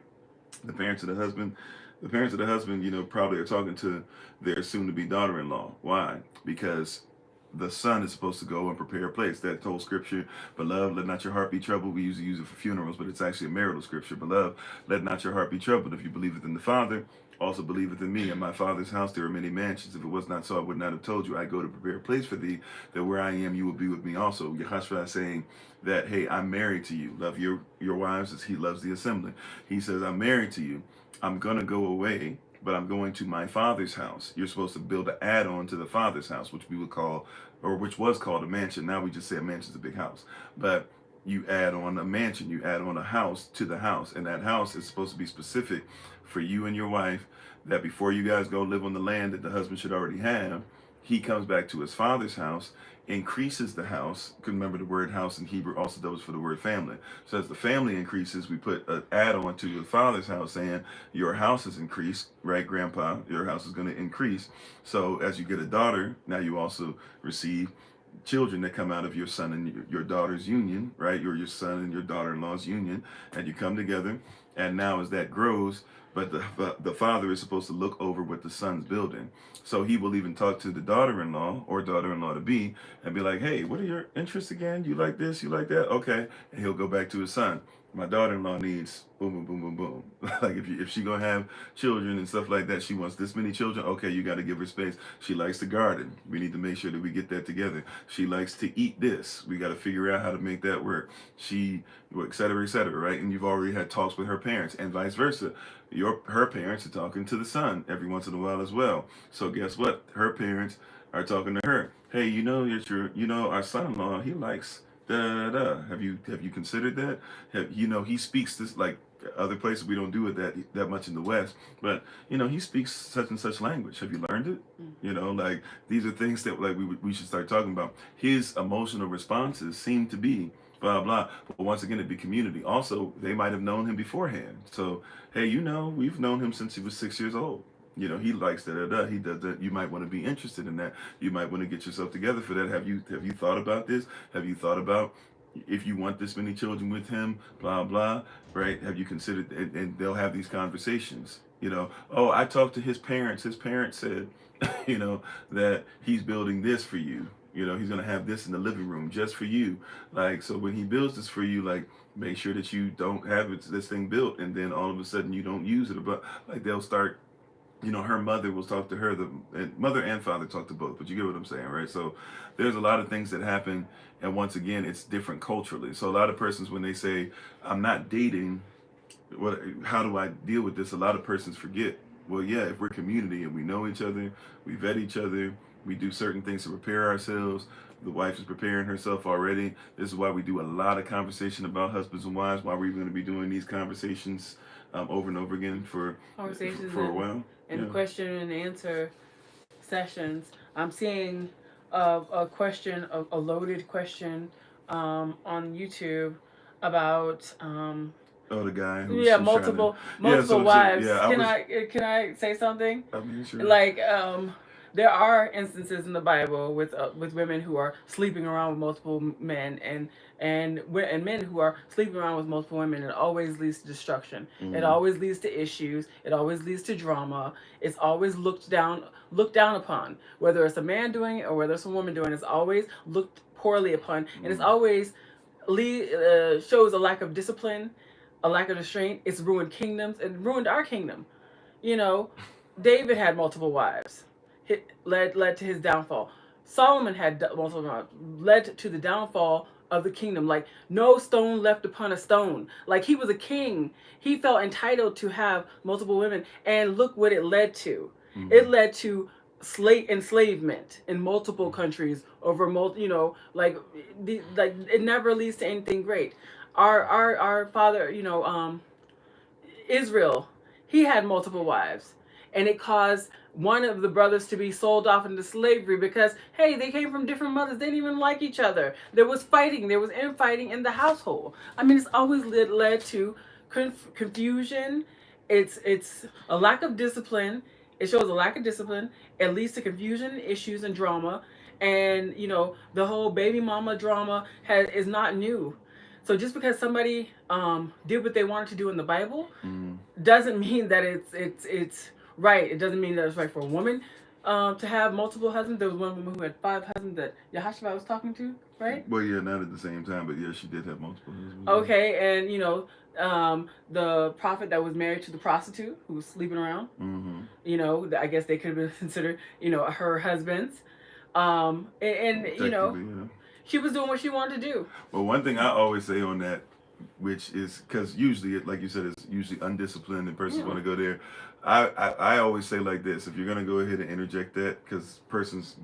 the parents of the husband. The parents of the husband, probably are talking to their soon-to-be daughter-in-law. Why? Because the son is supposed to go and prepare a place. That whole scripture, beloved, let not your heart be troubled. We usually use it for funerals, but it's actually a marital scripture. Beloved, let not your heart be troubled. If you believeth in the Father, also believeth in me. In my Father's house there are many mansions. If it was not so, I would not have told you. I go to prepare a place for thee, that where I am, you will be with me also. Yahashua is saying that, hey, I'm married to you. Love your wives as he loves the assembly. He says, I'm married to you. I'm going to go away, but I'm going to my Father's house. You're supposed to build an add-on to the Father's house, which we would call, or which was called a mansion. Now we just say a mansion's a big house. But you add on a mansion, you add on a house to the house. And that house is supposed to be specific for you and your wife, that before you guys go live on the land that the husband should already have, he comes back to his father's house, increases the house. Because remember, the word house in Hebrew also doubles for the word family. So as the family increases, we put an add-on to the father's house saying, your house is increased, right, grandpa? Your house is going to increase. So as you get a daughter, now you also receive children that come out of your son and your daughter's union, right? Your son and your daughter-in-law's union, and you come together. And now as that grows, but the father is supposed to look over what the son's building. So he will even talk to the daughter-in-law or daughter-in-law to be and be like, hey, what are your interests again? You like this? You like that? Okay. And he'll go back to his son. My daughter-in-law needs boom, boom, boom, boom, boom. Like if she gonna have children and stuff like that, she wants this many children. Okay, you got to give her space. She likes to garden. We need to make sure that we get that together. She likes to eat this. We got to figure out how to make that work. She, et cetera, right? And you've already had talks with her parents and vice versa. Her parents are talking to the son every once in a while as well. So guess what? Her parents are talking to her. Hey, our son-in-law, he likes da da da. Have you considered that? He speaks this like other places we don't do it that much in the West, but he speaks such and such language. Have you learned it? Like these are things that like we should start talking about. His emotional responses seem to be blah blah, but once again it'd be community. Also, they might have known him beforehand. So hey, we've known him since he was 6 years old. He likes da da da. He does that. You might want to be interested in that. You might want to get yourself together for that. Have you thought about this? Have you thought about if you want this many children with him? Blah blah. Right? Have you considered? And they'll have these conversations. Oh, I talked to his parents. His parents said, that he's building this for you. He's gonna have this in the living room just for you. Like, so when he builds this for you, like, make sure that you don't have this thing built, and then all of a sudden you don't use it. But like they'll start. Her mother will talk to her, mother and father talk to both, but you get what I'm saying, right? So there's a lot of things that happen, and once again, it's different culturally. So a lot of persons, when they say, I'm not dating, how do I deal with this? A lot of persons forget, well, yeah, if we're community and we know each other, we vet each other, we do certain things to prepare ourselves. The wife is preparing herself already. This is why we do a lot of conversation about husbands and wives, why we're going to be doing these conversations over and over again for a while. And question and answer sessions. I'm seeing a question, a loaded question on YouTube about the guy who's multiple wives. Can I say something? I mean, sure. Like there are instances in the Bible with women who are sleeping around with multiple men and men who are sleeping around with multiple women. It always leads to destruction. It always leads to issues. It always leads to drama. It's always looked down upon. Whether it's a man doing it or whether it's a woman doing it, it's always looked poorly upon, and it's always shows a lack of discipline, a lack of restraint. It's ruined kingdoms. It ruined our kingdom. David had multiple wives. Led to his downfall. Solomon had multiple wives. Led to the downfall of the kingdom. Like, no stone left upon a stone. Like, he was a king. He felt entitled to have multiple women. And look what it led to. It led to enslavement in multiple countries over like it never leads to anything great. Our father, Israel, he had multiple wives, and it caused one of the brothers to be sold off into slavery because hey, they came from different mothers. They didn't even like each other. There was fighting. There was infighting in the household. I mean, it's always led to confusion. It's a lack of discipline. It shows a lack of discipline. It leads to confusion, issues, and drama. And the whole baby mama drama is not new. So just because somebody did what they wanted to do in the Bible doesn't mean that it's right. It doesn't mean that it's right for a woman to have multiple husbands. There was one woman who had 5 husbands that Yahashua was talking to, right? Well, yeah, not at the same time, but yeah, she did have multiple husbands. Okay, and the prophet that was married to the prostitute who was sleeping around. I guess they could have been considered her husbands. And Yeah. she was doing what she wanted to do. Well, one thing I always say on that, which is because usually, like you said, it's usually undisciplined and persons want to go there. I always say like this: if you're gonna go ahead and interject that, because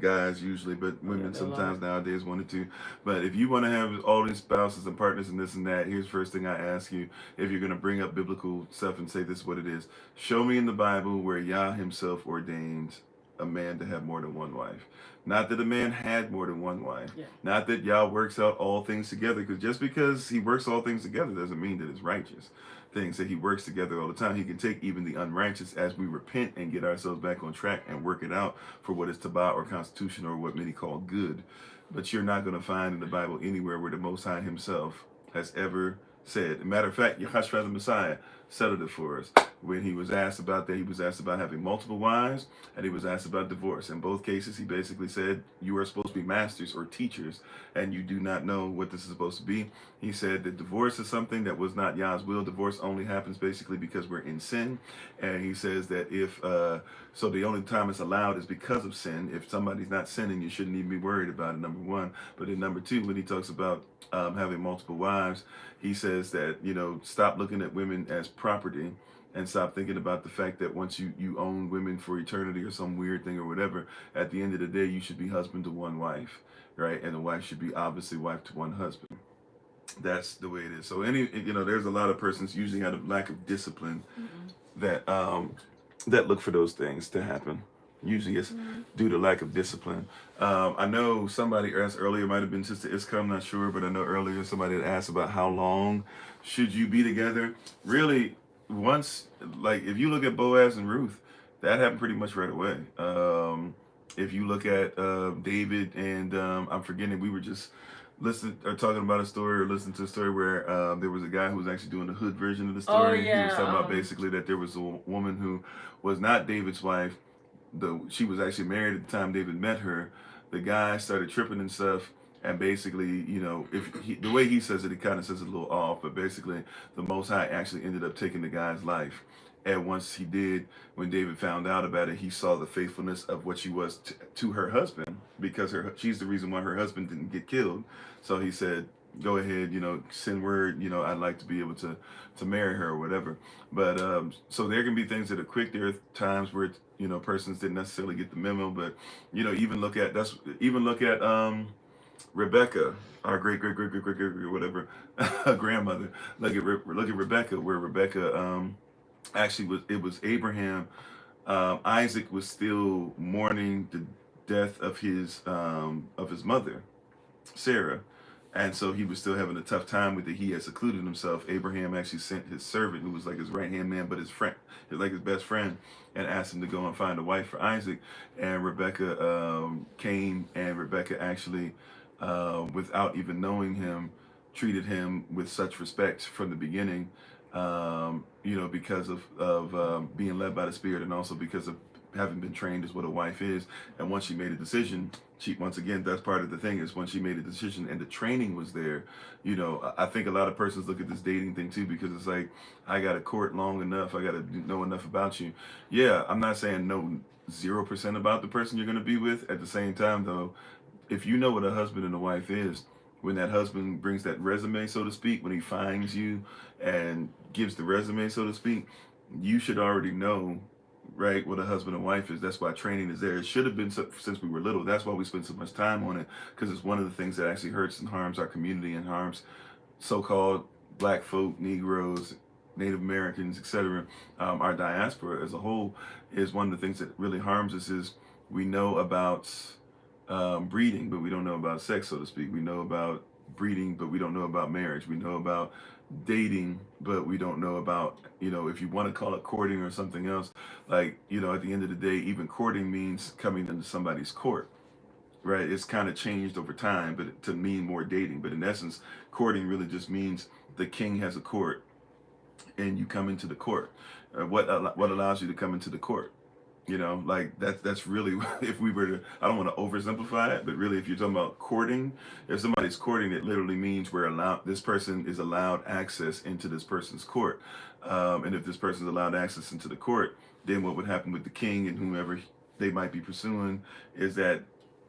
guys usually, but women sometimes nowadays wanted to. But if you want to have all these spouses and partners and this and that, here's the first thing I ask you: if you're gonna bring up biblical stuff and say this is what it is, show me in the Bible where Yah Himself ordains a man to have more than one wife. Not that a man had more than one wife. Yeah. Not that Yah works out all things together, because just because he works all things together doesn't mean that it's righteous. Things that he works together all the time. He can take even the unrighteous as we repent and get ourselves back on track and work it out for what is Tabah or constitution or what many call good. But you're not going to find in the Bible anywhere where the Most High Himself has ever said. As a matter of fact, Yahashua the Messiah settled it for us. When he was asked about that, he was asked about having multiple wives, and he was asked about divorce. In both cases, he basically said, you are supposed to be masters or teachers, and you do not know what this is supposed to be. He said that divorce is something that was not Yah's will. Divorce only happens basically because we're in sin. And he says that so the only time it's allowed is because of sin. If somebody's not sinning, you shouldn't even be worried about it, number one. But then number two, when he talks about having multiple wives, he says that, stop looking at women as property and stop thinking about the fact that once you own women for eternity or some weird thing or whatever, at the end of the day, you should be husband to one wife, right? And the wife should be obviously wife to one husband. That's the way it is. So there's a lot of persons usually out of lack of discipline that look for those things to happen. Usually it's due to lack of discipline. I know somebody asked earlier, might have been Sister Iska, I'm not sure, but I know earlier somebody had asked about how long should you be together. Really, once, like if you look at Boaz and Ruth, that happened pretty much right away. If you look at David and I'm forgetting, we were just talking about a story or listening to a story where there was a guy who was actually doing the hood version of the story. Oh, yeah. He was talking about basically that there was a woman who was not David's wife. She was actually married at the time David met her. The guy started tripping and stuff. And basically, the way he says it, he kind of says it a little off, but basically the Most High actually ended up taking the guy's life. And once he did, when David found out about it, he saw the faithfulness of what she was to her husband, because she's the reason why her husband didn't get killed. So he said, go ahead, send word, I'd like to be able to marry her or whatever. But so there can be things that are quick. There are times where, persons didn't necessarily get the memo, but, even look at Rebecca, our great whatever grandmother. Look at Rebecca, where Rebecca actually it was Abraham. Isaac was still mourning the death of his mother, Sarah, and so he was still having a tough time with it. He had secluded himself. Abraham actually sent his servant, who was like his right hand man, but his friend, his best friend, and asked him to go and find a wife for Isaac. And Rebecca came, and Rebecca actually, without even knowing him, treated him with such respect from the beginning, because of being led by the Spirit, and also because of having been trained as what a wife is. And once she made a decision, once again, that's part of the thing, is once she made a decision and the training was there, I think a lot of persons look at this dating thing too, because it's like, I got to court long enough, I got to know enough about you. Yeah, I'm not saying know 0% about the person you're going to be with. At the same time, though, if you know what a husband and a wife is, when that husband brings that resume, so to speak, when he finds you and gives the resume, so to speak, you should already know right, what a husband and wife is. That's why training is there. It should have been since we were little. That's why we spend so much time on it, because it's one of the things that actually hurts and harms our community and harms so-called black folk, Negroes, Native Americans, etc. Our diaspora as a whole is one of the things that really harms us. Is we know about breeding, but we don't know about sex, so to speak. We know about breeding, but we don't know about marriage. We know about dating, but we don't know about, if you want to call it courting or something else. Like, at the end of the day, even courting means coming into somebody's court, right? It's kind of changed over time, but to mean more dating. But in essence, courting really just means the king has a court, and you come into the court. What allows you to come into the court? Like that's really, if we were to, I don't want to oversimplify it, but really, if you're talking about courting, if somebody's courting, it literally means this person is allowed access into this person's court. And if this person is allowed access into the court, then what would happen with the king and whomever they might be pursuing is that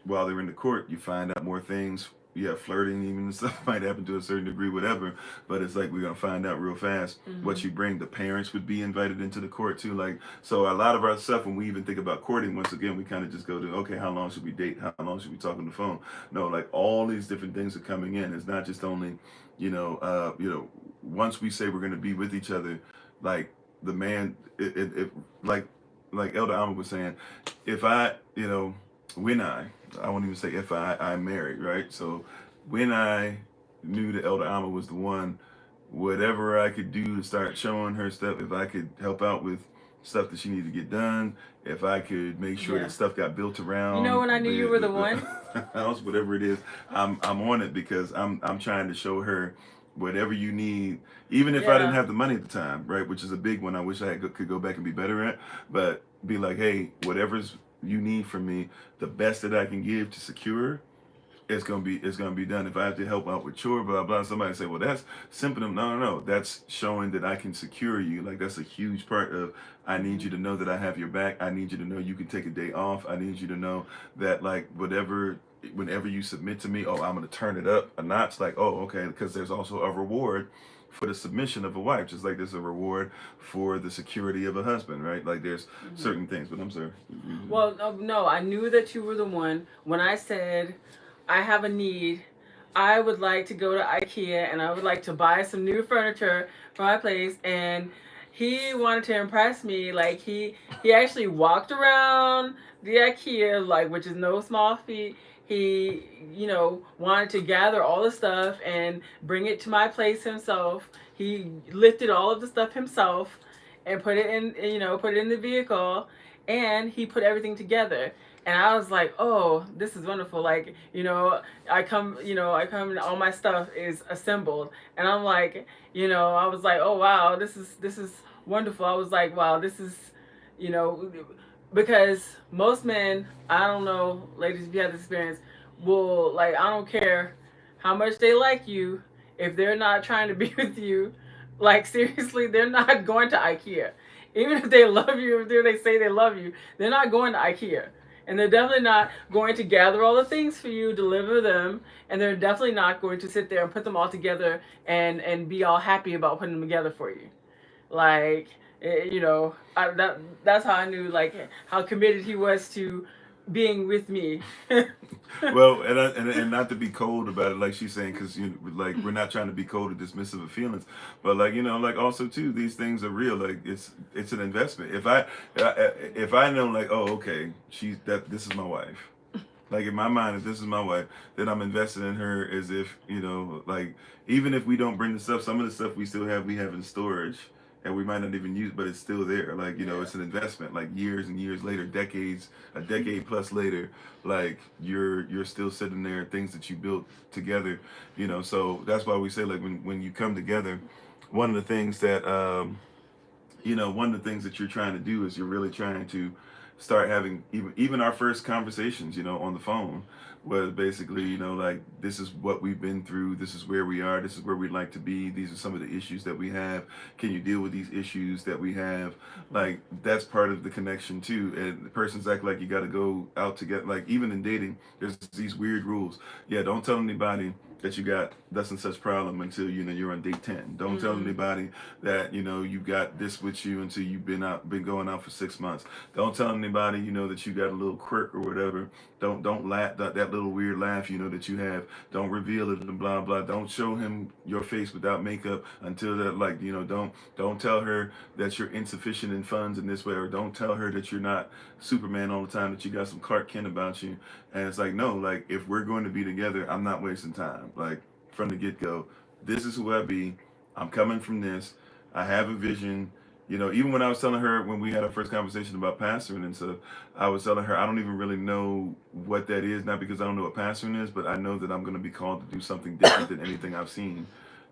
while they're in the court, you find out more things. Yeah, flirting even and stuff might happen to a certain degree, whatever. But it's like we're gonna find out real fast what you bring. The parents would be invited into the court too. Like, so a lot of our stuff, when we even think about courting, once again, we kind of just go to, okay, how long should we date? How long should we talk on the phone? No, like all these different things are coming in. It's not just only, once we say we're gonna be with each other, like the man, like Elder Alma was saying, if I, when I won't even say if I'm married, right? So when I knew that Elder Alma was the one, whatever I could do to start showing her stuff, if I could help out with stuff that she needed to get done, if I could make sure that stuff got built around, When I knew you were the one, house, whatever it is, I'm on it, because I'm trying to show her whatever you need, even if I didn't have the money at the time, right? Which is a big one. I wish could go back and be better at, but be like, hey, whatever's you need from me, the best that I can give to secure, it's gonna be done. If I have to help out with chore, blah blah, somebody say, well, that's simple. No. That's showing that I can secure you. Like, that's a huge part of, I need you to know that I have your back. I need you to know you can take a day off. I need you to know that, like, whenever you submit to me, oh, I'm gonna turn it up a notch. Like, oh, okay, because there's also a reward for the submission of a wife, just like there's a reward for the security of a husband, right? Like, there's certain things. But I'm sorry. Well, no, I knew that you were the one when I said I have a need. I would like to go to IKEA and I would like to buy some new furniture for my place. And he wanted to impress me. Like, he actually walked around the IKEA, like, which is no small feat. He, wanted to gather all the stuff and bring it to my place himself. He lifted all of the stuff himself and put it in the vehicle, and he put everything together. And I was like, oh, this is wonderful. Like, I come, and all my stuff is assembled. And I'm like, I was like, oh, wow, this is wonderful. I was like, wow, this is, you know, because most men, I don't know, ladies, if you have this experience, will, like, I don't care how much they like you, if they're not trying to be with you, like, seriously, they're not going to IKEA. Even if they love you, if they say they love you, they're not going to IKEA. And they're definitely not going to gather all the things for you, deliver them, and they're definitely not going to sit there and put them all together and be all happy about putting them together for you. Like, that's how I knew, like, how committed he was to being with me. Well, and not to be cold about it, like she's saying, because like, we're not trying to be cold or dismissive of feelings, but, like, like, also too, these things are real. Like, it's an investment. If I know, like, oh, okay, this is my wife. Like, in my mind, if this is my wife, then I'm invested in her as if, like, even if we don't bring the stuff, some of the stuff we have in storage, and we might not even use, but it's still there. Like, it's an investment. Like, years and years later, a decade plus later, like, you're still sitting there, things that you built together. So that's why we say, like, when you come together, one of the things that one of the things that you're trying to do is you're really trying to start having even our first conversations, on the phone. was basically, you know, like, this is what we've been through, this is where we are, this is where we'd like to be, these are some of the issues that we have. Can you deal with these issues that we have? Like, that's part of the connection too. And the person's act like you got to go out to get, like, even in dating, there's these weird rules. Yeah, don't tell anybody that you got thus and such problem until, you know, you're on date 10. Don't tell anybody that, you know, you got this with you until you've been going out for 6 months. Don't tell anybody, you know, that you got a little quirk or whatever. Don't laugh, that little weird laugh, you know, that you have. Don't reveal it and blah blah. Don't show him your face without makeup until that, like, you know, don't tell her that you're insufficient in funds in this way, or don't tell her that you're not Superman all the time, that you got some Clark Kent about you. And it's like, no, like, if we're going to be together, I'm not wasting time. Like, from the get go, this is who I be. I'm coming from this. I have a vision. You know, even when I was telling her, when we had our first conversation about pastoring and stuff, I was telling her I don't even really know what that is, not because I don't know what pastoring is, but I know that I'm going to be called to do something different than anything I've seen.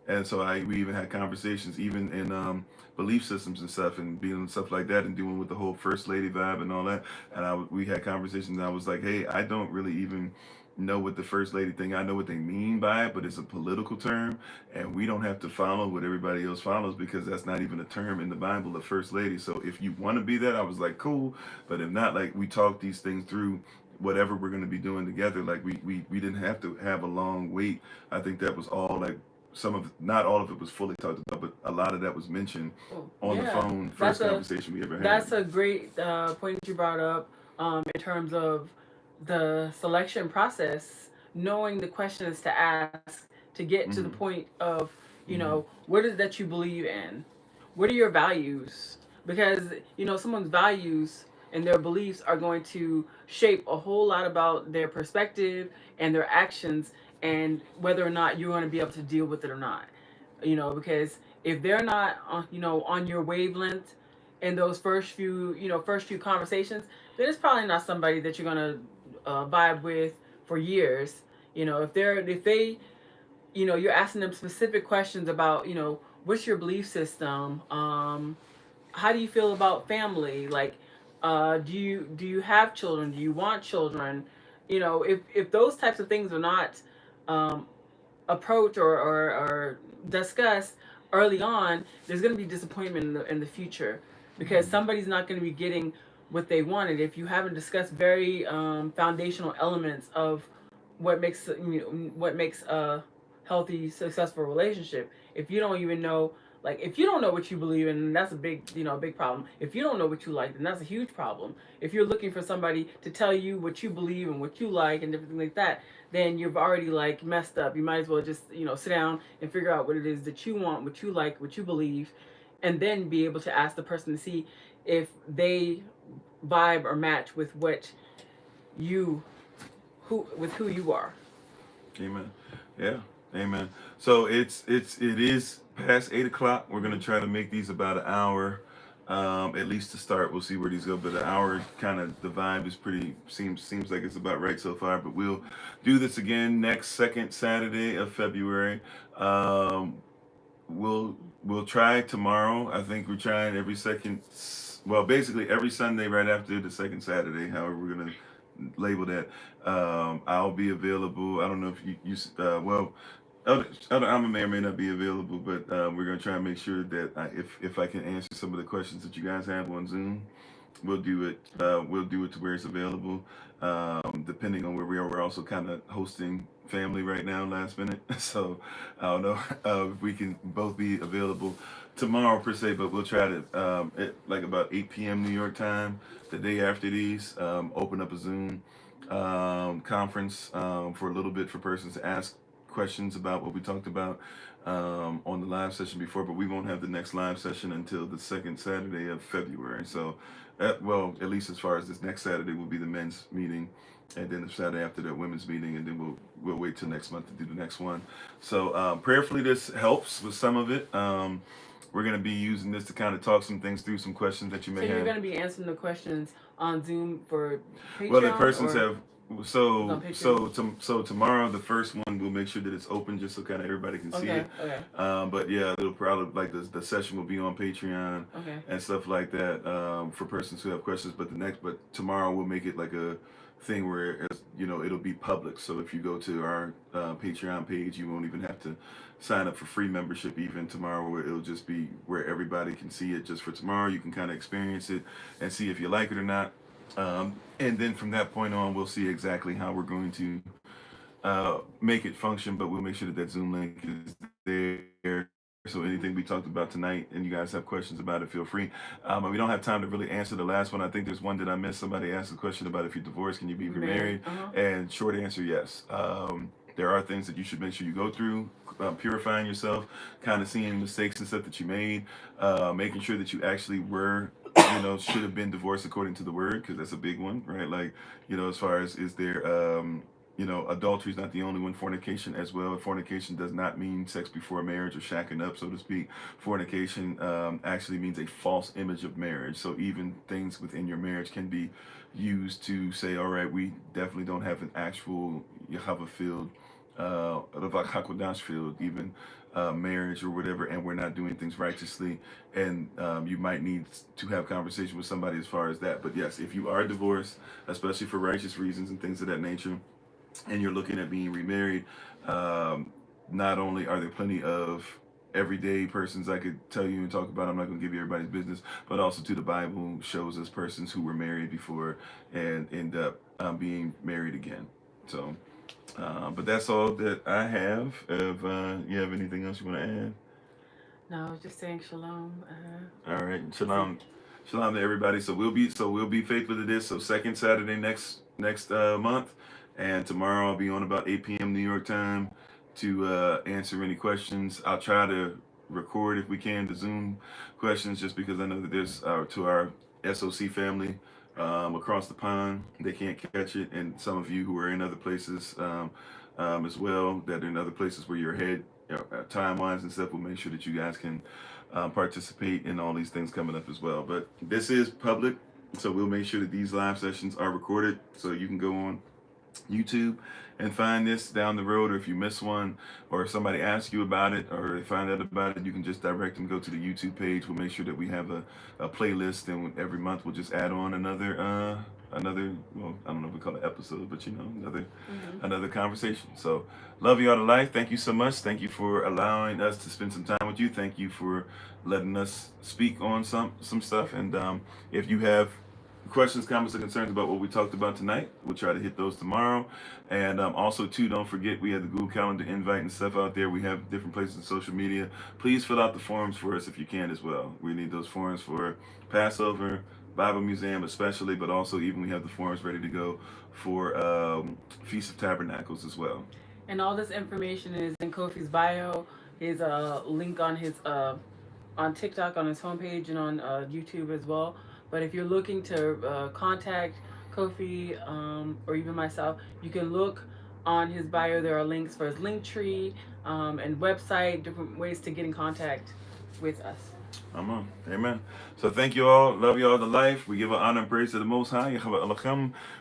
And so we even had conversations, even in belief systems and stuff, and being stuff like that, and doing with the whole first lady vibe and all that. And we had conversations, and I was like, hey, I don't really even know what the first lady thing. I know what they mean by it, but it's a political term, and we don't have to follow what everybody else follows, because that's not even a term in the Bible, the first lady. So if you want to be that, I was like, cool. But if not, like, we talk these things through. Whatever we're going to be doing together, like, we didn't have to have a long wait. I think that was all, like, not all of it was fully talked about, but a lot of that was mentioned on the phone, first conversation we ever had. That's a great point you brought up, in terms of the selection process, knowing the questions to ask to get to the point of, you know, what is it that you believe in? What are your values? Because, you know, someone's values and their beliefs are going to shape a whole lot about their perspective and their actions, and whether or not you're going to be able to deal with it or not. You know, because if they're not, you know, on your wavelength in those first few conversations, then it's probably not somebody that you're going to vibe with for years. You know, if they, you know, you're asking them specific questions about, you know, what's your belief system, how do you feel about family, like, do you have children, do you want children, you know, if those types of things are not um, approached or discussed early on, there's going to be disappointment in the future, because somebody's not going to be getting what they wanted if you haven't discussed very foundational elements of what makes a healthy, successful relationship. If you don't even know, like, if you don't know what you believe in, that's a big, you know, big problem. If you don't know what you like, then that's a huge problem. If you're looking for somebody to tell you what you believe and what you like and everything like that, then you've already, like, messed up. You might as well just, you know, sit down and figure out what it is that you want, what you like, what you believe, and then be able to ask the person to see if they vibe or match with what you who you are. Amen. Yeah. Amen. So it is past 8 o'clock. We're gonna try to make these about an hour, at least to start. We'll see where these go, but an hour, kind of, the vibe is pretty, seems like it's about right so far. But we'll do this again next second Saturday of February. Um, we'll try tomorrow. I think we're trying every second. Well, basically every Sunday right after the second Saturday. However, we're gonna label that. I'll be available. I don't know if well, I may or may not be available, but we're gonna try and make sure that if I can answer some of the questions that you guys have on Zoom, we'll do it. We'll do it to where it's available. Depending on where we are, we're also kind of hosting family right now, last minute. So I don't know if we can both be available tomorrow per se, but we'll try to at like about 8 p.m. New York time, the day after these, open up a Zoom conference for a little bit for persons to ask questions about what we talked about on the live session before, but we won't have the next live session until the second Saturday of February. So, well, at least as far as this next Saturday will be the men's meeting, and then the Saturday after that, women's meeting, and then we'll wait till next month to do the next one. So, prayerfully, this helps with some of it. We're going to be using this to kind of talk some things through, some questions that you may So have. you're going to be answering the questions on Zoom for Patreon? Well, the persons or? have. So tomorrow, the first one, we'll make sure that it's open just so kind of everybody can see it. Okay. But yeah, it'll probably, like, the session will be on Patreon Okay. and stuff like that, for persons who have questions. But tomorrow we'll make it like a thing where it'll be public. So if you go to our Patreon page, you won't even have to sign up for free membership even tomorrow, where it'll just be where everybody can see it just for tomorrow. You can kind of experience it and see if you like it or not. And then from that point on, we'll see exactly how we're going to make it function, but we'll make sure that that Zoom link is there. So anything we talked about tonight and you guys have questions about it, feel free. We don't have time to really answer the last one. I think there's one that I missed. Somebody asked a question about if you're divorced, can you be remarried? And short answer, yes. There are things that you should make sure you go through, purifying yourself, kind of seeing mistakes and stuff that you made, making sure that you actually were, should have been divorced according to the word, because that's a big one, right? Like, as far as is there, adultery is not the only one. Fornication as well. Fornication does not mean sex before marriage or shacking up, so to speak. Fornication actually means a false image of marriage. So even things within your marriage can be used to say, all right, we definitely don't have an actual Yahweh field, field, even marriage or whatever, and we're not doing things righteously. And you might need to have conversation with somebody as far as that. But yes, if you are divorced, especially for righteous reasons and things of that nature, and you're looking at being remarried, not only are there plenty of everyday persons I could tell you and talk about, I'm not going to give you everybody's business, but also to the Bible shows us persons who were married before and end up being married again. So, but that's all that I have. If you have anything else you want to add? No, I was just saying shalom. All right, shalom, shalom to everybody. So we'll be faithful to this. So second Saturday next month, and tomorrow I'll be on about 8 p.m. New York time to answer any questions. I'll try to record if we can the Zoom questions, just because I know that there's to our SOC family across the pond, they can't catch it, and some of you who are in other places as well, that are in other places where you're head time wise and stuff, we'll make sure that you guys can participate in all these things coming up as well. But this is public, so we'll make sure that these live sessions are recorded, so you can go on YouTube and find this down the road, or if you miss one, or if somebody asks you about it, or they find out about it, you can just direct them, go to the YouTube page. We'll make sure that we have a playlist, and every month we'll just add on another well, I don't know if we call it episode, but another conversation. So love you all to life. Thank you so much. Thank you for allowing us to spend some time with you. Thank you for letting us speak on some stuff. And if you have questions, comments, or concerns about what we talked about tonight, we'll try to hit those tomorrow. And also too, don't forget, we have the Google Calendar invite and stuff out there. We have different places in social media. Please fill out the forms for us if you can as well. We need those forms for Passover, Bible Museum especially, but also even we have the forms ready to go for Feast of Tabernacles as well. And all this information is in Kofi's bio. His link on his on TikTok, on his homepage, and on YouTube as well. But if you're looking to contact Kofi or even myself, you can look on his bio. There are links for his link tree and website, different ways to get in contact with us. Amen. So thank you all. Love you all to life. We give our honor and praise to the Most High.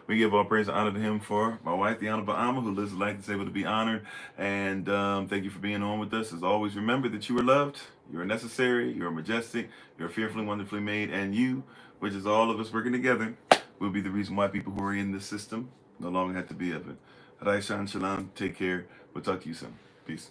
We give our praise and honor to Him for my wife, the Honorable Alma, who lives a life that's able to be honored. And thank you for being on with us. As always, remember that you are loved, you are necessary, you are majestic, you are fearfully, wonderfully made, and you, which is all of us working together, will be the reason why people who are in this system no longer have to be of it. Raishan Shalom. Take care. We'll talk to you soon. Peace.